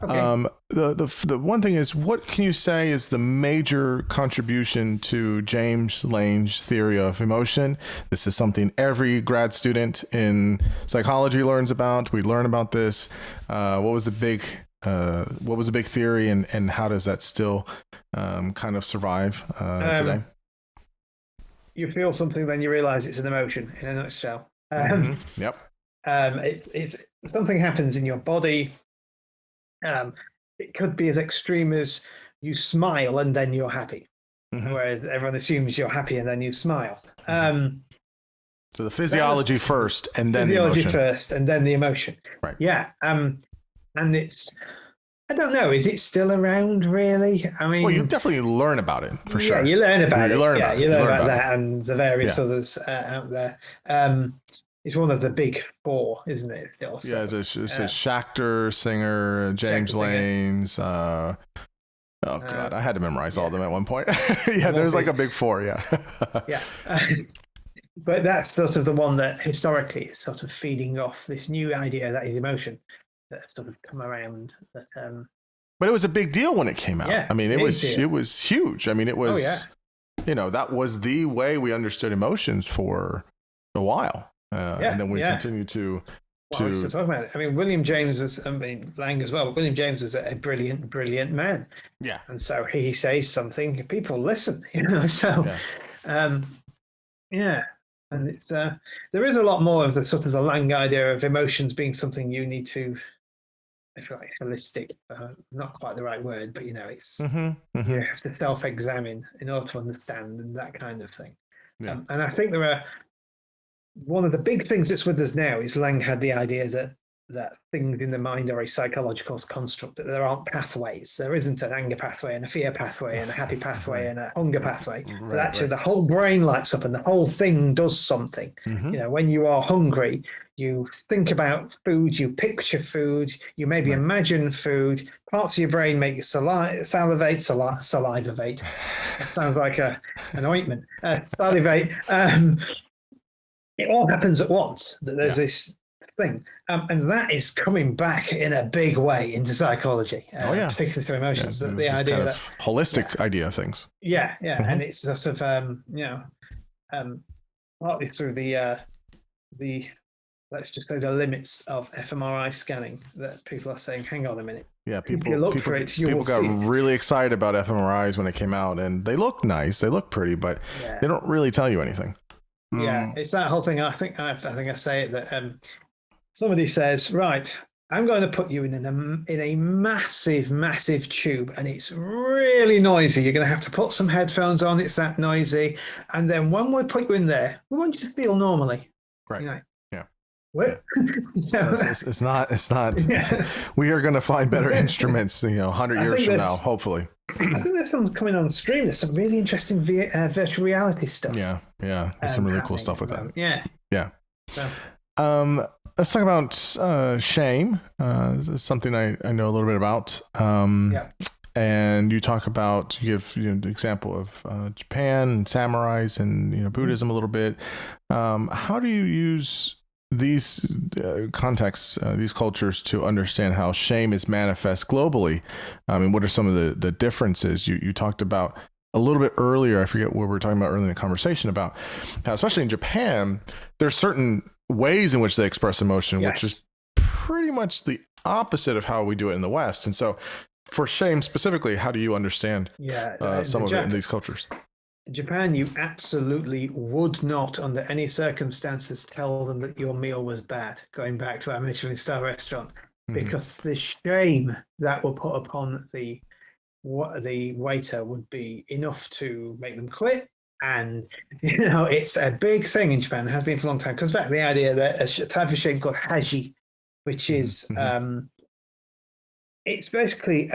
Okay. The one thing is, what can you say is the major contribution to James Lange's theory of emotion? This is something every grad student in psychology learns about. We learn about this. What was a big theory, and how does that still kind of survive today? You feel something, then you realize it's an emotion in a nutshell. Yep. It's something happens in your body. It could be as extreme as you smile and then you're happy, whereas everyone assumes you're happy and then you smile. So the physiology first, and then the emotion. Right. Yeah. And it's, I don't know, is it still around really? I mean, well, you definitely learn about it for sure. Yeah, you learn about it. You learn about that it. and the various others out there. It's one of the big four, isn't it? Still, so, it's a Schachter, Singer, James Lange's. Oh God, I had to memorize all of them at one point. There's like a big four. Yeah. But that's sort of the one that historically is sort of feeding off this new idea that is emotion that sort of come around. That. But it was a big deal when it came out. Yeah, I mean, it was huge. I mean, it was. You know, that was the way we understood emotions for a while. And then we continue to talk about it. I mean, William James was, Lange as well. William James was a brilliant man. Yeah. And so he says something, people listen, you know. So, and it's there is a lot more of the sort of the Lange idea of emotions being something you need to, I feel like holistic, not quite the right word, but you know, it's you have to self-examine in order to understand and that kind of thing. Yeah. And I think there are. One of the big things that's with us now is Lange had the idea that things in the mind are a psychological construct, that there aren't pathways. There isn't an anger pathway and a fear pathway and a happy pathway and a hunger pathway. But actually the whole brain lights up and the whole thing does something. You know, when you are hungry, you think about food, you picture food, you maybe imagine food, parts of your brain make you salivate. That sounds like an ointment. Salivate. It all happens at once, that there's this thing. And that is coming back in a big way into psychology, particularly through emotions. The idea kind of that holistic idea of things. And it's sort of, partly through the let's just say the limits of fMRI scanning that people are saying, hang on a minute. Yeah, people got really excited about fMRIs when it came out, and they look nice, they look pretty, but they don't really tell you anything. Yeah, it's that whole thing. I think I say it that somebody says, right, I'm going to put you in a massive tube, and it's really noisy. You're going to have to put some headphones on. It's that noisy, and then when we put you in there, we want you to feel normally. Right. You know? Yeah. What? It's not. We are going to find better instruments, 100 years from now, hopefully. I think there's some coming on stream. There's some really interesting virtual reality stuff. Yeah. There's some really cool stuff with that. Yeah. So. Let's talk about shame. This is something I know a little bit about. And you talk about, you give the example of Japan and samurais and Buddhism a little bit. How do you use these contexts, these cultures, to understand how shame is manifest globally? I mean, what are some of the differences? You talked about a little bit earlier, I forget what we were talking about earlier in the conversation about how, especially in Japan, there's certain ways in which they express emotion, Yes. which is pretty much the opposite of how we do it in the West. And so for shame specifically, how do you understand some of it in these cultures? In Japan, you absolutely would not, under any circumstances, tell them that your meal was bad, going back to our Michelin star restaurant, because the shame that will put upon the waiter would be enough to make them quit. And, it's a big thing in Japan. It has been for a long time. It comes back to the idea that a type of shame called haji, which is, it's basically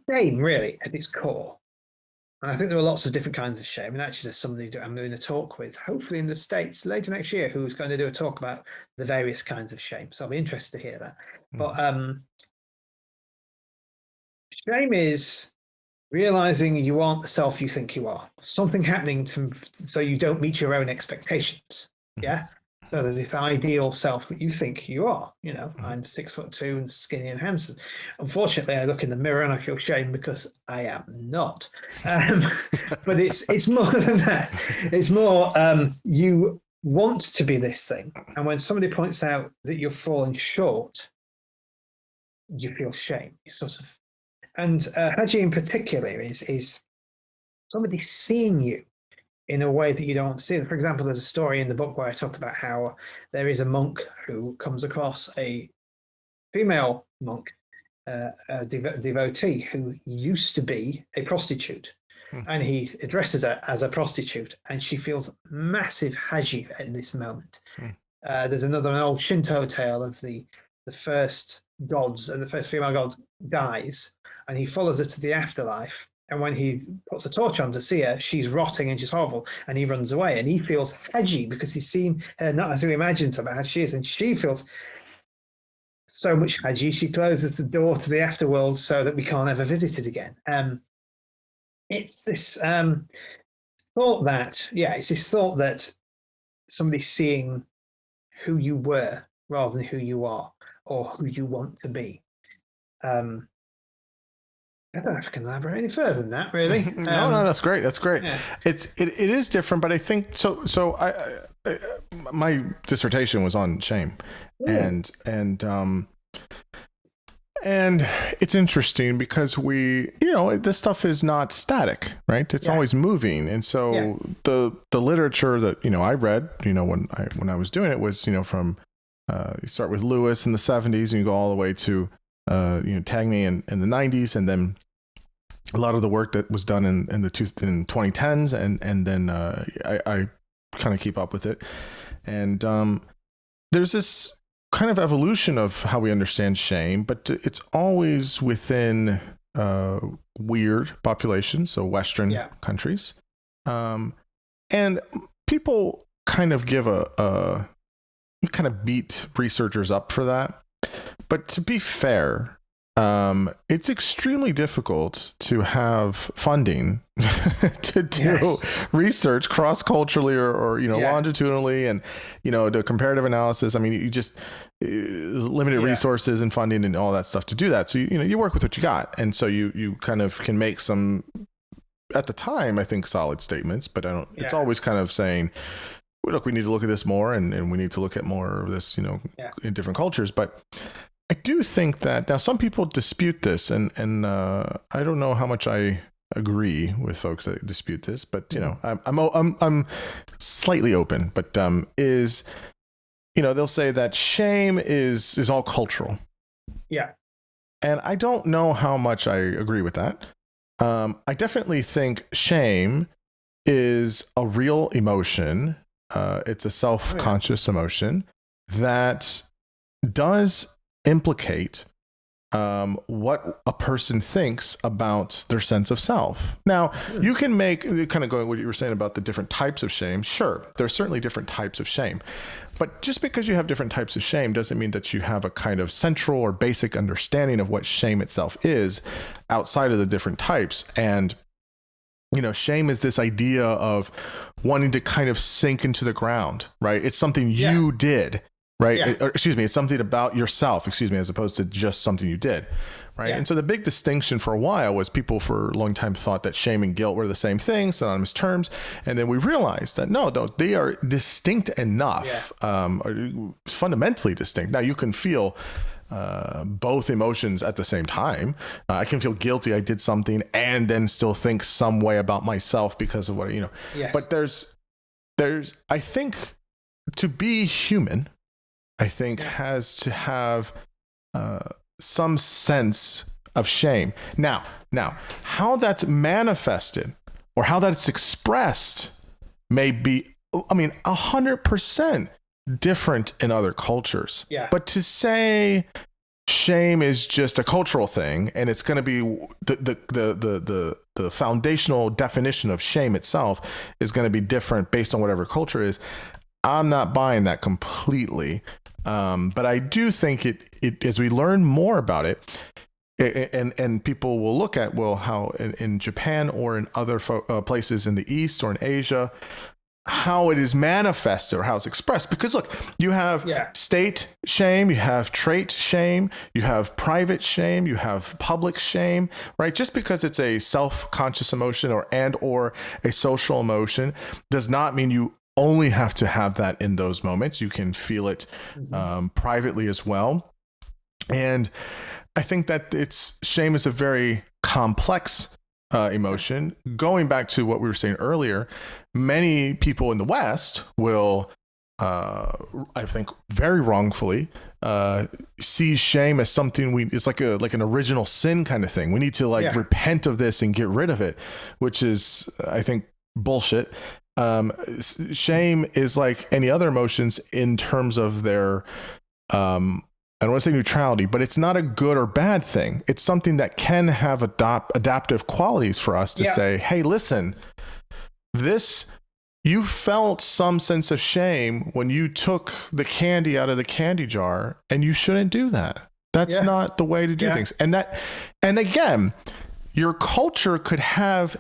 shame, really, at its core. And I think there are lots of different kinds of shame. And actually, there's somebody I'm doing a talk with, hopefully in the States later next year, who's going to do a talk about the various kinds of shame. So I'll be interested to hear that. But shame is realizing you aren't the self you think you are. Something happening so you don't meet your own expectations. Yeah. So there's this ideal self that you think you are. I'm 6'2" and skinny and handsome. Unfortunately, I look in the mirror and I feel shame because I am not. But it's more than that. It's more you want to be this thing, and when somebody points out that you're falling short, you feel shame. And Haji in particular is somebody seeing you in a way that you don't want to see them. For example, there's a story in the book where I talk about how there is a monk who comes across a female monk, a devotee who used to be a prostitute. And he addresses her as a prostitute, and she feels massive haji in this moment. There's an old Shinto tale of the first gods, and the first female god dies, and he follows her to the afterlife. And when he puts a torch on to see her, she's rotting and she's horrible, and he runs away. And he feels haji because he's seen her not as he imagined her, but as she is. And she feels so much haji, she closes the door to the afterworld so that we can't ever visit it again. It's this thought that somebody's seeing who you were rather than who you are or who you want to be. I don't know if I can elaborate any further than that, really. No, that's great. That's great. Yeah. It is different, but I think so. So I my dissertation was on shame, and it's interesting because this stuff is not static, right? It's always moving, and so the literature that I read, when I was doing it was from you start with Lewis in the 70s and you go all the way to Tagney in the 90s, and then a lot of the work that was done in 2010s, and then I kind of keep up with it, and there's this kind of evolution of how we understand shame, but it's always within weird populations, so Western countries, and people kind of give kind of beat researchers up for that. But to be fair, it's extremely difficult to have funding to do research cross-culturally or longitudinally, and the comparative analysis. I mean, you just limited resources and funding and all that stuff to do that. So you work with what you got, and so you kind of can make some, at the time, I think, solid statements. But I don't. It's always kind of saying, look, we need to look at this more, and we need to look at more of this, in different cultures. But I do think that now some people dispute this, and I don't know how much I agree with folks that dispute this, but I'm slightly open. But they'll say that shame is all cultural. Yeah, and I don't know how much I agree with that. I definitely think shame is a real emotion. It's a self-conscious emotion that does implicate what a person thinks about their sense of self. Now, you can make, kind of going what you were saying about the different types of shame. Sure, there's certainly different types of shame. But just because you have different types of shame doesn't mean that you have a kind of central or basic understanding of what shame itself is outside of the different types. And shame is this idea of wanting to kind of sink into the ground, right? It's something you did. right? Yeah. Or, excuse me, it's something about yourself, excuse me, as opposed to just something you did, right? Yeah. And so the big distinction for a while was people for a long time thought that shame and guilt were the same thing, synonymous terms. And then we realized that no, they are distinct enough, fundamentally distinct. Now you can feel both emotions at the same time. I can feel guilty I did something and then still think some way about myself because of what, Yes. But there's, I think, to be human, I think has to have some sense of shame. Now, how that's manifested or how that's expressed may be, 100% different in other cultures. Yeah. But to say shame is just a cultural thing and it's going to be the foundational definition of shame itself is going to be different based on whatever culture is, I'm not buying that completely. But I do think it as we learn more about it, and people will look at, well, how in Japan or in other places in the East or in Asia, how it is manifested or how it's expressed. Because look, you have state shame, you have trait shame, you have private shame, you have public shame, right? Just because it's a self-conscious emotion or a social emotion does not mean you only have to have that in those moments. You can feel it privately as well. And I think that shame is a very complex emotion. Going back to what we were saying earlier, many people in the West will, I think very wrongfully, see shame as something it's like an original sin kind of thing. We need to repent of this and get rid of it, which is, I think, bullshit. Shame is like any other emotions in terms of their, I don't want to say neutrality, but it's not a good or bad thing. It's something that can have adaptive qualities for us to say, hey, listen, you felt some sense of shame when you took the candy out of the candy jar, and you shouldn't do that. That's not the way to do things. And again, your culture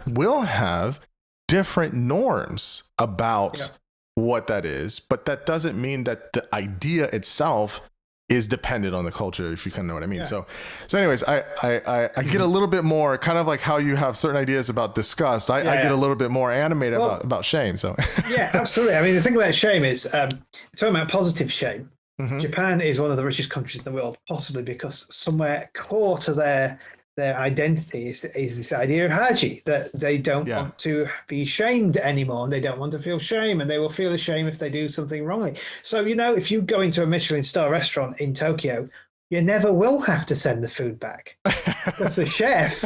will have different norms about what that is, but that doesn't mean that the idea itself is dependent on the culture, if you kind of know what I mean. So anyways, I get a little bit more kind of like how you have certain ideas about disgust. I get a little bit more animated about shame. So yeah, absolutely. I mean, the thing about shame is, talking about positive shame, Japan is one of the richest countries in the world, possibly because somewhere core to their identity is this idea of haji, that they don't want to be shamed anymore, and they don't want to feel shame, and they will feel ashamed if they do something wrongly. So, if you go into a Michelin star restaurant in Tokyo, you never will have to send the food back because the chef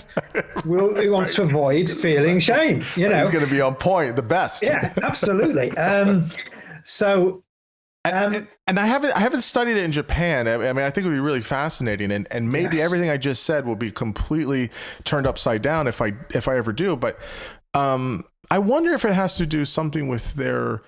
who wants to avoid feeling shame. He's going to be on point, the best. Yeah, absolutely. And I haven't studied it in Japan. I mean, I think it would be really fascinating, and maybe everything I just said will be completely turned upside down if I ever do. But I wonder if it has to do something with their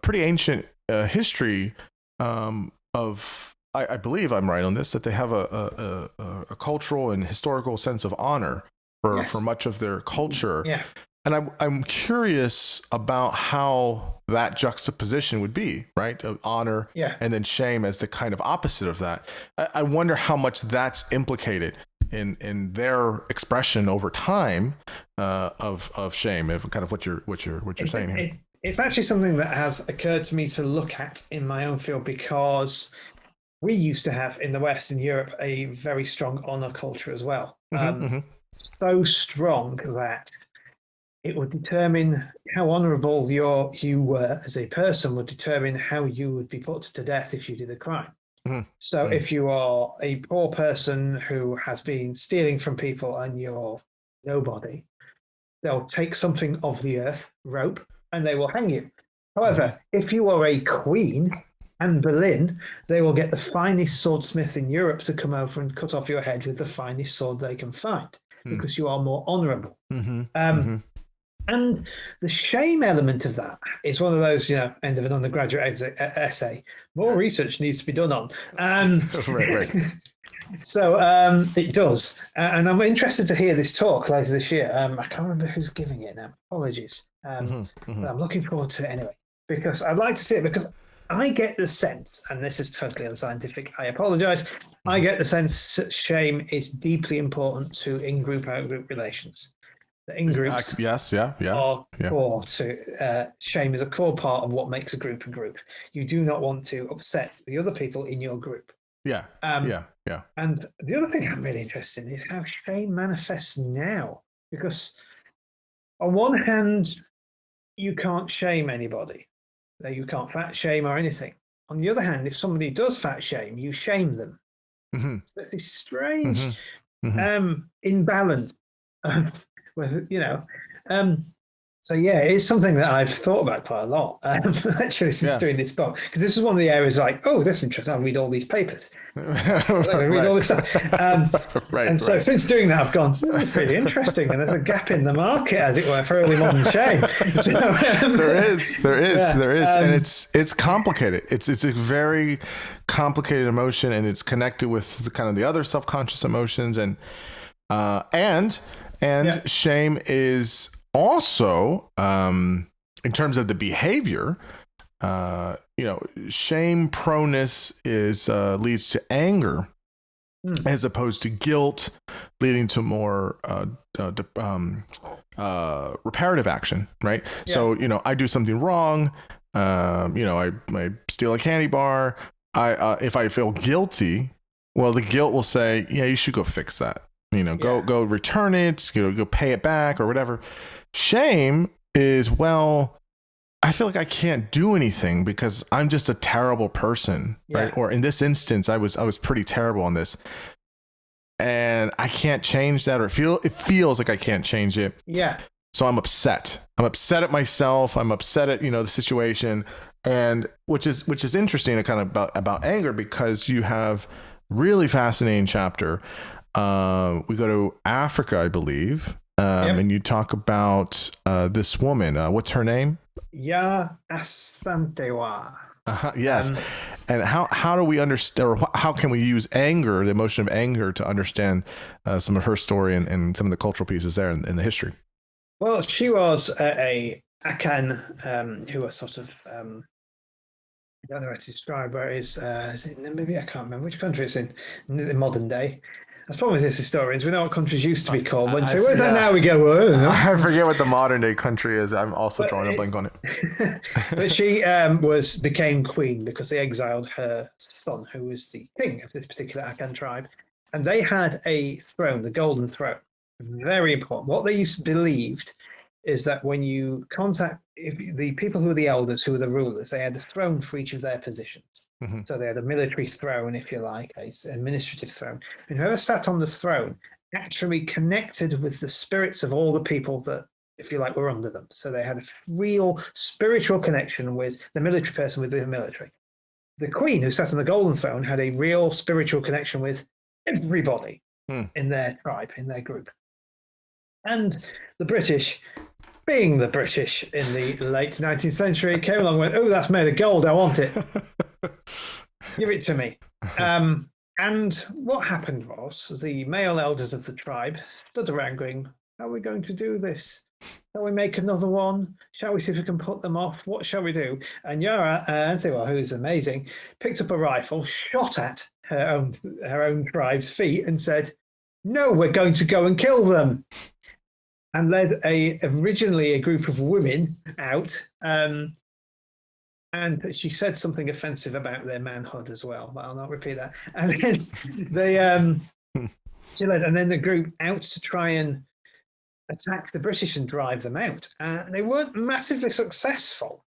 pretty ancient history of. I believe I'm right on this, that they have a cultural and historical sense of honor for much of their culture. Yeah. And I'm curious about how that juxtaposition would be, right? Of honor and then shame as the kind of opposite of that. I wonder how much that's implicated in their expression over time of shame, of kind of what you're saying here. It's actually something that has occurred to me to look at in my own field, because we used to have in the West, in Europe, a very strong honor culture as well. So strong that it would determine how honorable you were as a person, would determine how you would be put to death if you did a crime. So if you are a poor person who has been stealing from people and you're nobody, they'll take something of the earth, rope, and they will hang you. However, if you are a queen, Anne Boleyn, they will get the finest swordsmith in Europe to come over and cut off your head with the finest sword they can find, because you are more honorable. And the shame element of that is one of those, end of an undergraduate essay. More research needs to be done on. Right. So it does. And I'm interested to hear this talk later this year. I can't remember who's giving it now. Apologies. But I'm looking forward to it anyway, because I'd like to see it, because I get the sense, and this is totally unscientific, I apologize. I get the sense that shame is deeply important to in-group, out-group relations. The in-groups Yes, yeah, are yeah. core to, shame is a core part of what makes a group a group. You do not want to upset the other people in your group. Yeah, Um, yeah. And the other thing I'm really interested in is how shame manifests now. Because on one hand, you can't shame anybody. You can't fat shame or anything. On the other hand, if somebody does fat shame, you shame them. Mm-hmm. There's this strange Mm-hmm. imbalance, with, so yeah, it's something that I've thought about quite a lot, actually, since doing this book, because this is one of the areas like, oh, that's interesting. I'll read all these papers. Read all this stuff. And so since doing that, I've gone, it's really interesting. And there's a gap in the market, as it were, for early modern shame. So, there is. And it's complicated. It's a very complicated emotion, and it's connected with the other self-conscious emotions, and shame is also, in terms of the behavior, shame proneness is leads to anger, as opposed to guilt, leading to more reparative action, right? Yeah. So, I do something wrong, I steal a candy bar. If I feel guilty, well, the guilt will say, yeah, you should go fix that. Go return it, go pay it back or whatever. Shame is, well, I feel like I can't do anything because I'm just a terrible person, right? Or in this instance, I was pretty terrible on this, and I can't change that, or it feels like I can't change it. Yeah. So I'm upset. I'm upset at myself. I'm upset at the situation, and which is interesting, kind of about anger, because you have really fascinating chapter. We go to Africa, I believe, and you talk about this woman. What's her name? Yaa Asantewaa. Yes. And how do we understand, or how can we use anger, the emotion of anger, to understand some of her story and some of the cultural pieces there in the history? Well, she was a Akan who was sort of, I don't know how to describe where it is it Namibia? I can't remember which country it's in the modern day. That's probably this historians. We know what countries used to be called. When say, where's that now? We go, whoa. I forget what the modern day country is. I'm also drawing a blank on it. But she became queen because they exiled her son, who was the king of this particular Akan tribe. And they had a throne, the Golden Throne. Very important. What they believed is that when you contact the people who were the elders, who were the rulers, they had a throne for each of their positions. Mm-hmm. So they had a military throne, if you like, a administrative throne. And whoever sat on the throne actually connected with the spirits of all the people that, if you like, were under them. So they had a real spiritual connection with the military person, with the military. The queen, who sat on the Golden Throne, had a real spiritual connection with everybody in their tribe, in their group. And the British, being the British in the late 19th century, came along and went, oh, that's made of gold, I want it. Give it to me. And what happened was the male elders of the tribe stood around going, how are we going to do this? Shall we make another one? Shall we see if we can put them off? What shall we do? And Yaa Asantewaa, who's amazing, picked up a rifle, shot at her own tribe's feet and said, no, we're going to go and kill them. And led originally a group of women out. And she said something offensive about their manhood as well, but I'll not repeat that. And then she led, and then the group out to try and attack the British and drive them out. They weren't massively successful,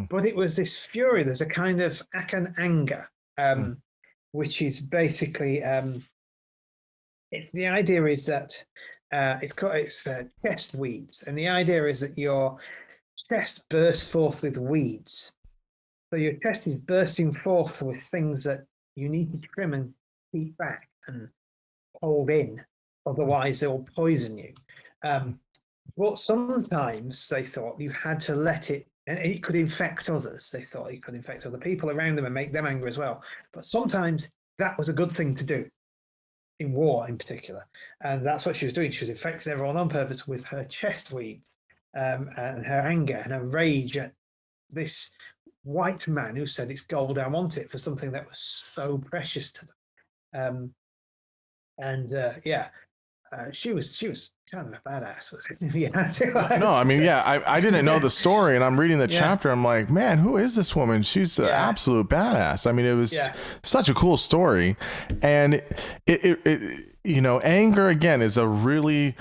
but it was this fury. There's a kind of Akan anger, which is basically, the idea is that it's chest weeds, and the idea is that your chest bursts forth with weeds. So your chest is bursting forth with things that you need to trim and keep back and hold in, otherwise they'll poison you. But sometimes they thought you had to let it, and it could infect others. They thought it could infect other people around them and make them angry as well. But sometimes that was a good thing to do, in war in particular. And that's what she was doing. She was infecting everyone on purpose with her chest weeds and her anger and her rage at this white man who said it's gold, I want it, for something that was so precious to them. She was kind of a badass, wasn't she? No, I mean, yeah, I didn't know the story, and I'm reading the Yeah. chapter. I'm like, man, who is this woman? She's an Yeah. absolute badass. I mean, it was Yeah. such a cool story, and it you know, anger again is a really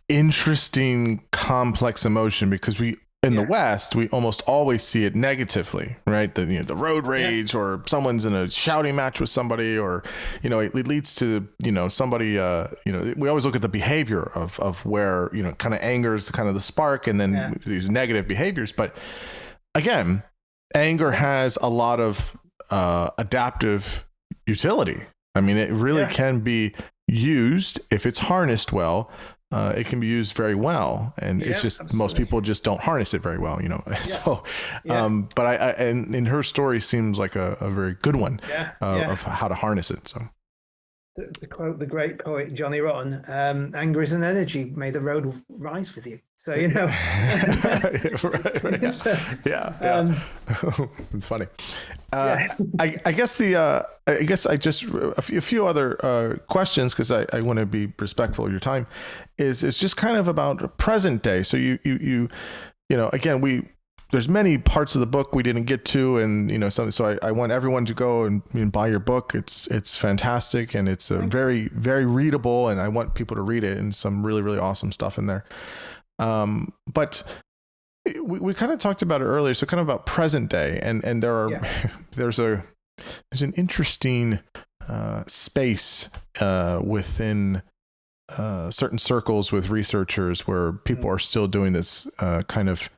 interesting, complex emotion because we in the West we almost always see it negatively, right? The road rage, or someone's in a shouting match with somebody, or it leads to somebody we always look at the behavior of where kind of anger is kind of the spark, and then these negative behaviors. But again, anger has a lot of adaptive utility. I mean, it really can be used if it's harnessed well. It can be used very well, and it's just absolutely. Most people just don't harness it very well, So, but and her story seems like a very good one of how to harness it. So, to quote the great poet Johnny Rotten, "Anger is an energy. May the road rise with you." So right. So, yeah. It's funny. I guess I just a few other questions, because I want to be respectful of your time. Is just kind of about present day. So you again, there's many parts of the book we didn't get to, and so I want everyone to go and buy your book. It's fantastic, and it's very, very readable, and I want people to read it, and some really, really awesome stuff in there. But we kind of talked about it earlier, so kind of about present day, and there's an interesting space within certain circles with researchers where people are still doing this kind of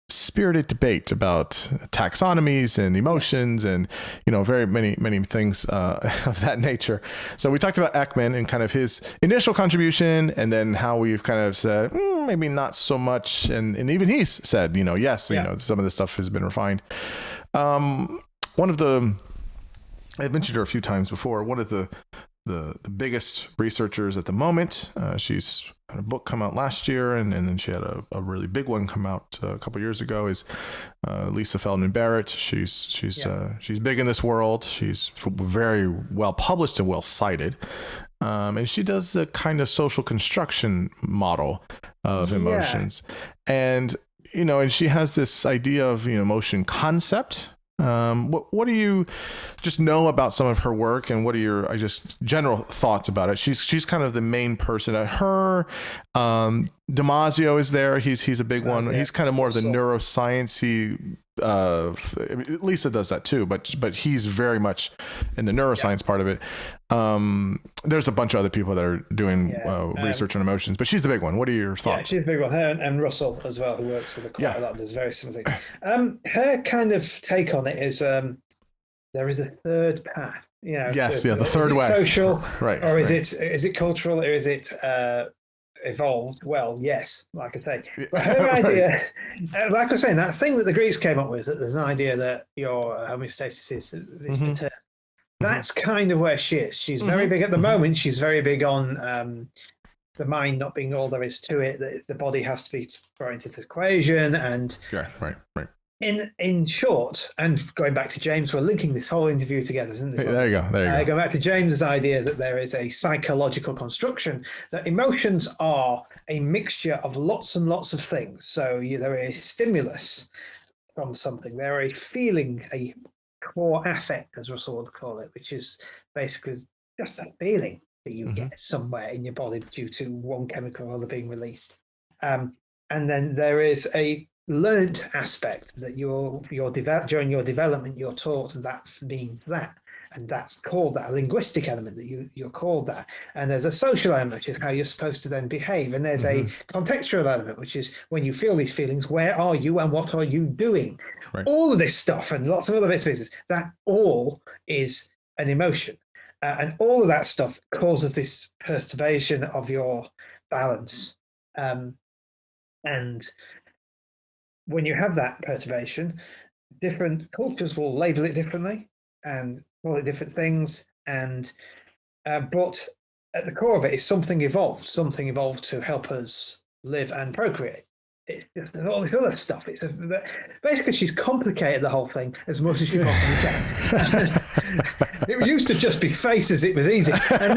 spirited debate about taxonomies and emotions, and very many things of that nature. So we talked about Ekman and kind of his initial contribution, and then how we've kind of said maybe not so much, and even he's said yes, some of this stuff has been refined. One of the, I've mentioned her a few times before, one of the biggest researchers at the moment. She's had a book come out last year, and then she had a really big one come out a couple years ago, is Lisa Feldman Barrett. She's big in this world. She's very well published and well cited. And she does a kind of social construction model of emotions. And and she has this idea of emotion concept. What do you just know about some of her work, and what are your just general thoughts about it? She's kind of the main person. Her Damasio is there. He's a big one. He's kind of more of the neuroscience-y. Lisa does that too, but he's very much in the neuroscience part of it. There's a bunch of other people that are doing research on emotions, but she's the big one. What are your thoughts? Yeah, she's a big one. Her and Russell as well, who works with her quite a lot. There's very similar things. Her kind of take on it is there is a third path. The third way. Social, right? Or is it cultural, or is it evolved? Well, yes, like I say. But her idea, like I was saying, that thing that the Greeks came up with, that there's an idea that your homeostasis is paternal. That's kind of where she is. She's very big at the moment. She's very big on the mind not being all there is to it. The body has to be brought into the equation. And right. In short, and going back to James, we're linking this whole interview together, isn't it? There you go. Going back to James's idea that there is a psychological construction, that emotions are a mixture of lots and lots of things. So there is stimulus from something. They're a feeling, a core affect, as Russell would call it, which is basically just a feeling that you get somewhere in your body due to one chemical or other being released. And then there is a learnt aspect that during your development, you're taught that means that, and that's called that, a linguistic element that you're called that. And there's a social element, which is how you're supposed to then behave. And there's a contextual element, which is when you feel these feelings, where are you and what are you doing? Right. All of this stuff and lots of other bits and pieces, that all is an emotion. And all of that stuff causes this perturbation of your balance. And when you have that perturbation, different cultures will label it differently and call it different things. And but at the core of it is something evolved to help us live and procreate. it's just all this other stuff. Basically she's complicated the whole thing as much as she possibly can. It used to just be faces; it was easy, and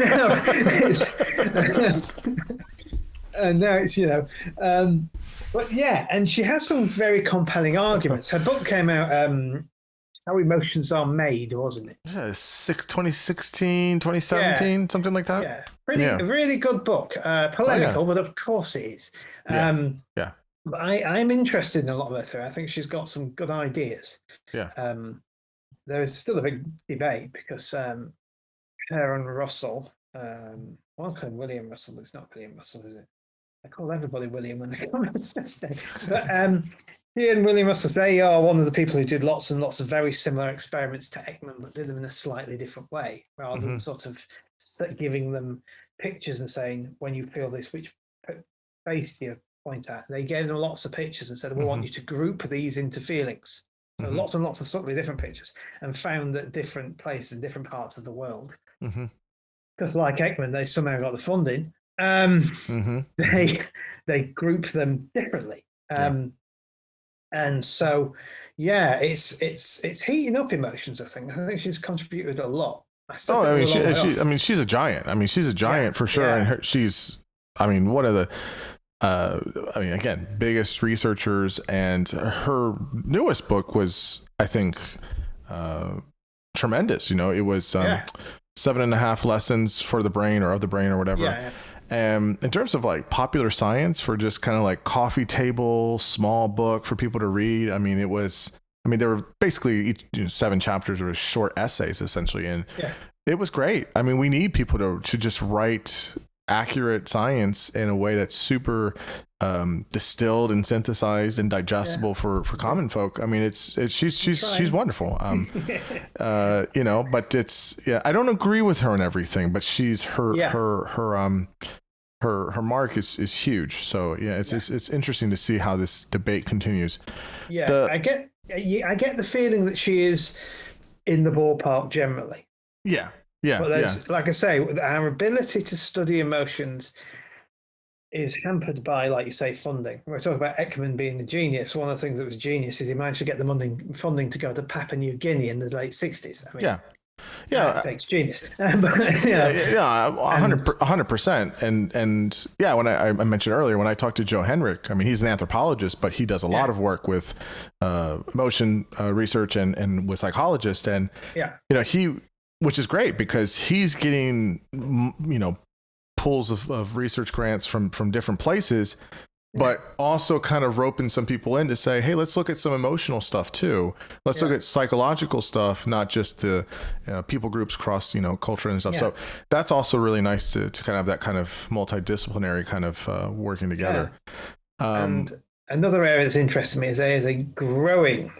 now it's but yeah, and she has some very compelling arguments. Her book came out. How Emotions Are Made, wasn't it? Yeah, 2016, 2017, something like that. Yeah, really good book. Polemical, but of course it is. Yeah. But I'm interested in a lot of her. I think she's got some good ideas. Yeah. There is still a big debate because her and Russell, well, I call him William Russell, but it's not William Russell, is it? I call everybody William when they come on Thursday. But he and William Russell, they are one of the people who did lots and lots of very similar experiments to Ekman, but did them in a slightly different way, rather than sort of giving them pictures and saying, when you feel this, which face do you point at? They gave them lots of pictures and said, we want you to group these into feelings. So lots and lots of slightly different pictures, and found that different places in different parts of the world, because like Ekman, they somehow got the funding, they grouped them differently. And so, yeah, it's heating up emotions. I think she's contributed a lot. She's a giant. I mean, she's a giant for sure. And she's one of the, again, biggest researchers. And her newest book was, I think, tremendous. It was 7.5 lessons for the brain or of the brain or whatever. In terms of like popular science for just kind of like coffee table, small book for people to read. There were basically 7 chapters or short essays essentially. And it was great. We need people to just write accurate science in a way that's super distilled and synthesized and digestible for common folk. She's wonderful. But I don't agree with her on everything, but she's her mark is huge. So it's interesting to see how this debate continues. I get the feeling that she is in the ballpark generally. But like I say, our ability to study emotions is hampered by, like you say, funding. We're talking about Ekman being the genius. One of the things that was genius is he managed to get the funding to go to Papua New Guinea in the late 60s. Takes genius. 100%. And when I mentioned earlier, when I talked to Joe Henrich, he's an anthropologist, but he does a lot of work with emotion research and with psychologists. And which is great because he's getting pools of research grants from different places, but also kind of roping some people in to say, hey, let's look at some emotional stuff too. Let's look at psychological stuff, not just the people groups across culture and stuff. So that's also really nice to kind of have that kind of multidisciplinary kind of working together. And another area that's interested me is there is a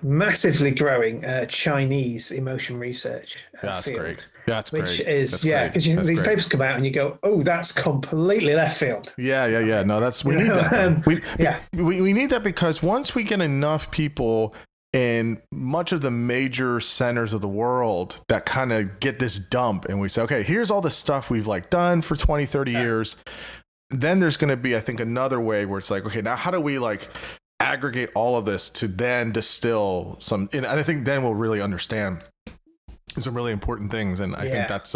massively growing Chinese emotion research field. Great. That's which great. Is because these papers come out and you go, oh, that's completely left field. Yeah. No, we need that. We need that because once we get enough people in much of the major centers of the world that kind of get this dump and we say, okay, here's all the stuff we've done for 20, 30 years. Then there's going to be, I think, another way where it's like, okay, now how do we aggregate all of this to then distill some, and I think then we'll really understand some really important things. And I think that's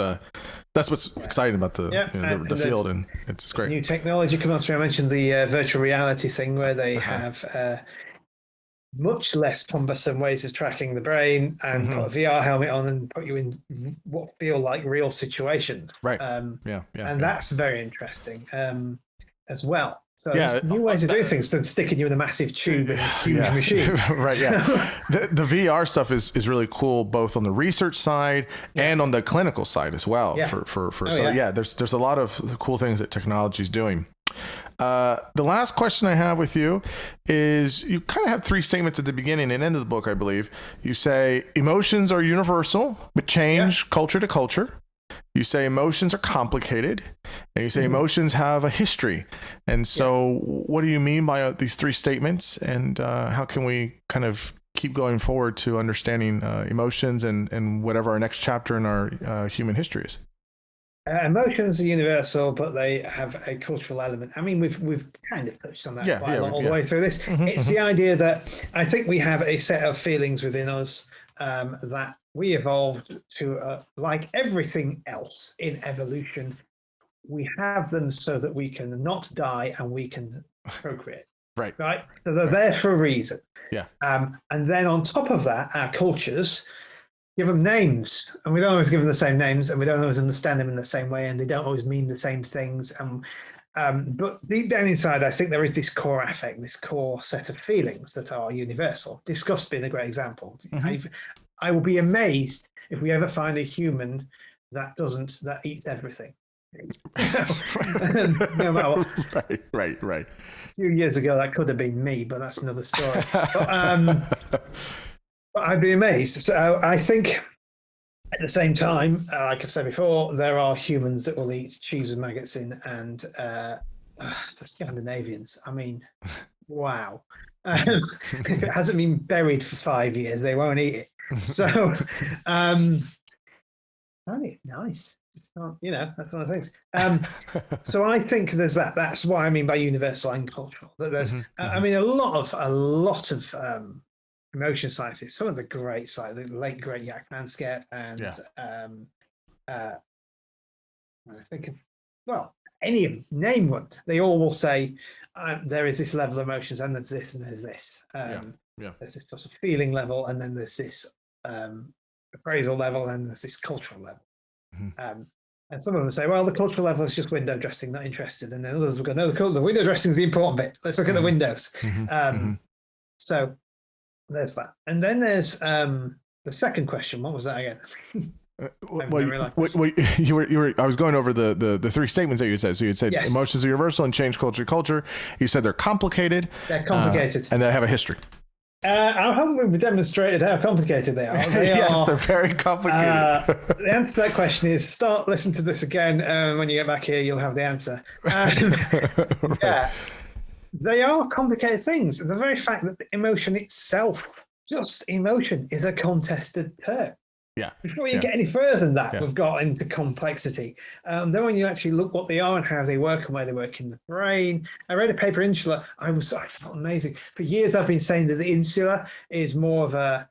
what's exciting about the field, and it's great. New technology coming through. I mentioned the virtual reality thing where they have much less cumbersome ways of tracking the brain and put a VR helmet on and put you in what feel like real situations. Right. That's very interesting as well. So there's new ways of doing things than sticking you in a massive tube in a huge machine. Right. Yeah. The VR stuff is really cool, both on the research side and on the clinical side as well. There's a lot of cool things that technology is doing. The last question I have with you is you kind of have 3 statements at the beginning and end of the book, I believe. You say emotions are universal, but change culture to culture. You say emotions are complicated, and you say emotions have a history. And so what do you mean by these 3 statements, and how can we kind of keep going forward to understanding emotions and whatever our next chapter in our human history is? Emotions are universal, but they have a cultural element. I mean, we've kind of touched on that Yeah, quite yeah, a lot all yeah. the way through this. It's the idea that I think we have a set of feelings within us that we evolved to, like everything else in evolution, we have them so that we can not die and we can procreate. Right. Right. So they're there for a reason. Yeah. And then on top of that, our cultures give them names, and we don't always give them the same names, and we don't always understand them in the same way, and they don't always mean the same things. But deep down inside, I think there is this core affect, this core set of feelings that are universal. Disgust being a great example. I will be amazed if we ever find a human that eats everything. No matter what. Right. A few years ago, that could have been me, but that's another story. But I'd be amazed. So I think at the same time, like I've said before, there are humans that will eat cheese with maggots in, and the Scandinavians. I mean, wow. If it hasn't been buried for 5 years, they won't eat it. So, I think it's nice. That's one of the things. So I think there's that. That's what I mean by universal and cultural. That there's, I mean, a lot of emotion scientists, some of the great scientists, the late great Jack Manskett, and I think of, well, any of them, name one, they all will say there is this level of emotions, and there's this, and there's this. There's this sort of feeling level, and then there's this appraisal level, and there's this cultural level. And some of them say, well, the cultural level is just window dressing, not interested. And then others will go, no, the window dressing is the important bit. Let's look at the windows. So there's that. And then there's the second question. What was that again? I was going over the three statements that you said. So you had said emotions are universal and change culture to culture. You said they're complicated. They're complicated. And they have a history. I hope we've demonstrated how complicated they are. Yes, they're very complicated. The answer to that question is listen to this again. When you get back here, you'll have the answer. Yeah, they are complicated things. The very fact that the emotion itself, just emotion, is a contested term. Yeah. Before you get any further than that, we've got into complexity. Then when you actually look what they are and how they work and where they work in the brain. I read a paper, Insula. I felt amazing. For years, I've been saying that the insula is more of a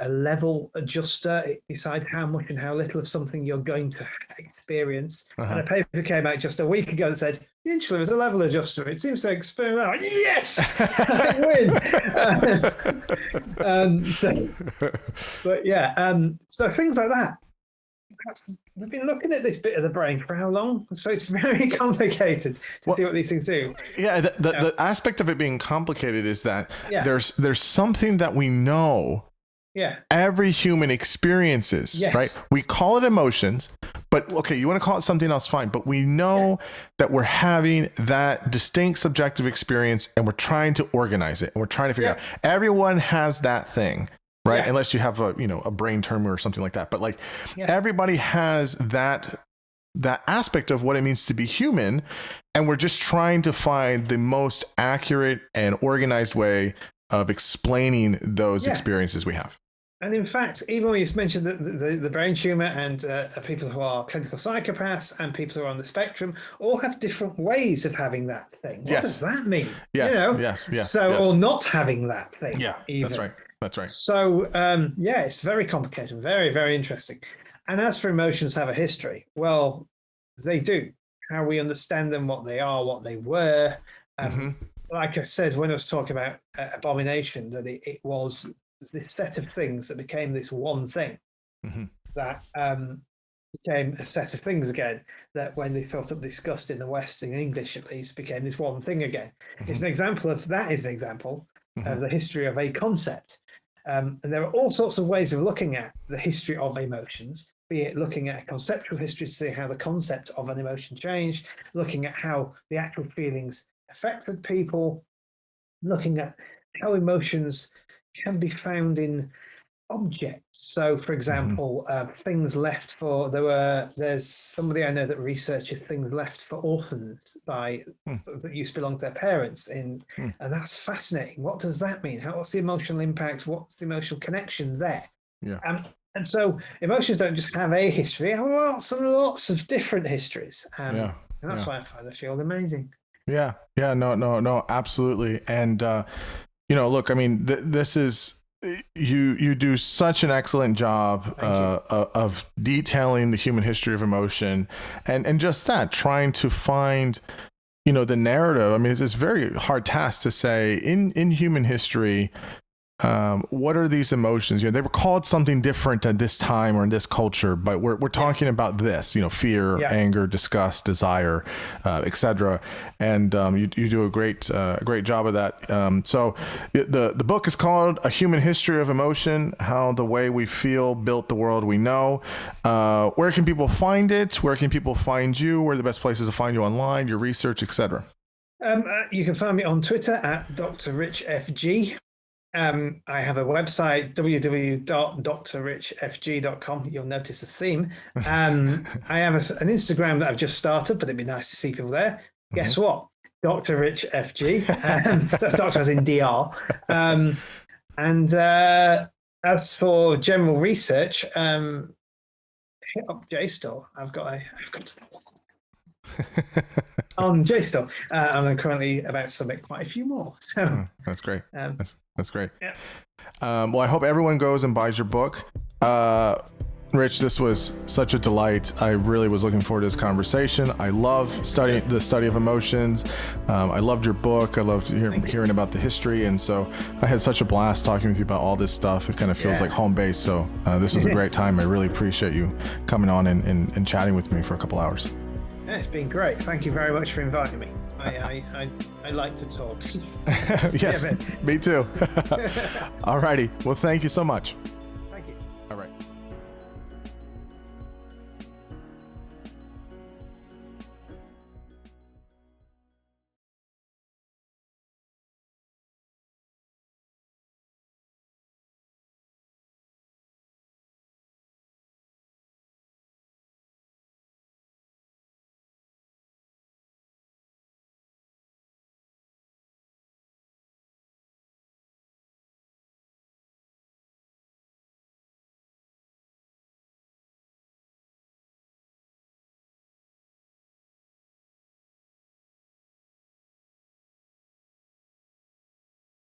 level adjuster. It decides how much and how little of something you're going to experience. And a paper came out just a week ago that said, the insula is a level adjuster. It seems to experiment. Yes, I win. So things like that. We've been looking at this bit of the brain for how long? So it's very complicated to see what these things do. Yeah, the aspect of it being complicated is that there's something that we know every human experiences, right? We call it emotions, but okay, you want to call it something else, fine. But we know that we're having that distinct subjective experience and we're trying to organize it and we're trying to figure out. Everyone has that thing, right? Unless you have a brain tumor or something like that. But like everybody has that aspect of what it means to be human. And we're just trying to find the most accurate and organized way of explaining those experiences we have. And in fact, even when you mentioned the brain tumor and people who are clinical psychopaths and people who are on the spectrum all have different ways of having that thing. What does that mean? Yes. Or not having that thing. Yeah, even. That's right. So, it's very complicated, very, very interesting. And as for emotions have a history, well, they do. How we understand them, what they are, what they were. Like I said, when I was talking about Abomination, that it was this set of things that became this one thing that became a set of things again, that when they thought up disgust in the West, in English at least, became this one thing again. It's an example of that is an example of the history of a concept. And there are all sorts of ways of looking at the history of emotions, be it looking at a conceptual history to see how the concept of an emotion changed, looking at how the actual feelings affected people, looking at how emotions can be found in objects. So, for example, things left for there's somebody I know that researches things left for orphans by that used to belong to their parents, and that's fascinating. What does that mean? What's the emotional impact? What's the emotional connection there? And so emotions don't just have a history, they have lots and lots of different histories. Yeah. And that's Yeah. why I find the field amazing. Yeah. Yeah. No, absolutely. And, look, I mean, this is, you do such an excellent job of detailing the human history of emotion and just that, trying to find, the narrative. I mean, it's a very hard task to say in human history, what are these emotions? They were called something different at this time or in this culture, but we're talking about this, fear, anger, disgust, desire, etc. And you do a great job of that. So the book is called A Human History of Emotion: How the Way We Feel Built the World We Know. Where can people find it? Where can people find you? Where are the best places to find you online, your research, etc.? You can find me on Twitter at Dr. Rich FG. I have a website, www.drrichfg.com. You'll notice a theme. I have an Instagram that I've just started, but it'd be nice to see people there. Guess what? Dr. Rich FG. That's Doctor as in DR. And as for general research, hit up JSTOR. I've got on JSTOR. I'm currently about to submit quite a few more. So that's great. That's great. Yeah. Well, I hope everyone goes and buys your book. Rich, this was such a delight. I really was looking forward to this conversation. I love studying the study of emotions. I loved your book. I loved hearing about the history. And so I had such a blast talking with you about all this stuff. It kind of feels like home base. So this was a great time. I really appreciate you coming on and chatting with me for a couple hours. Yeah, it's been great. Thank you very much for inviting me. I like to talk. Yes, me too. All righty. Well, thank you so much.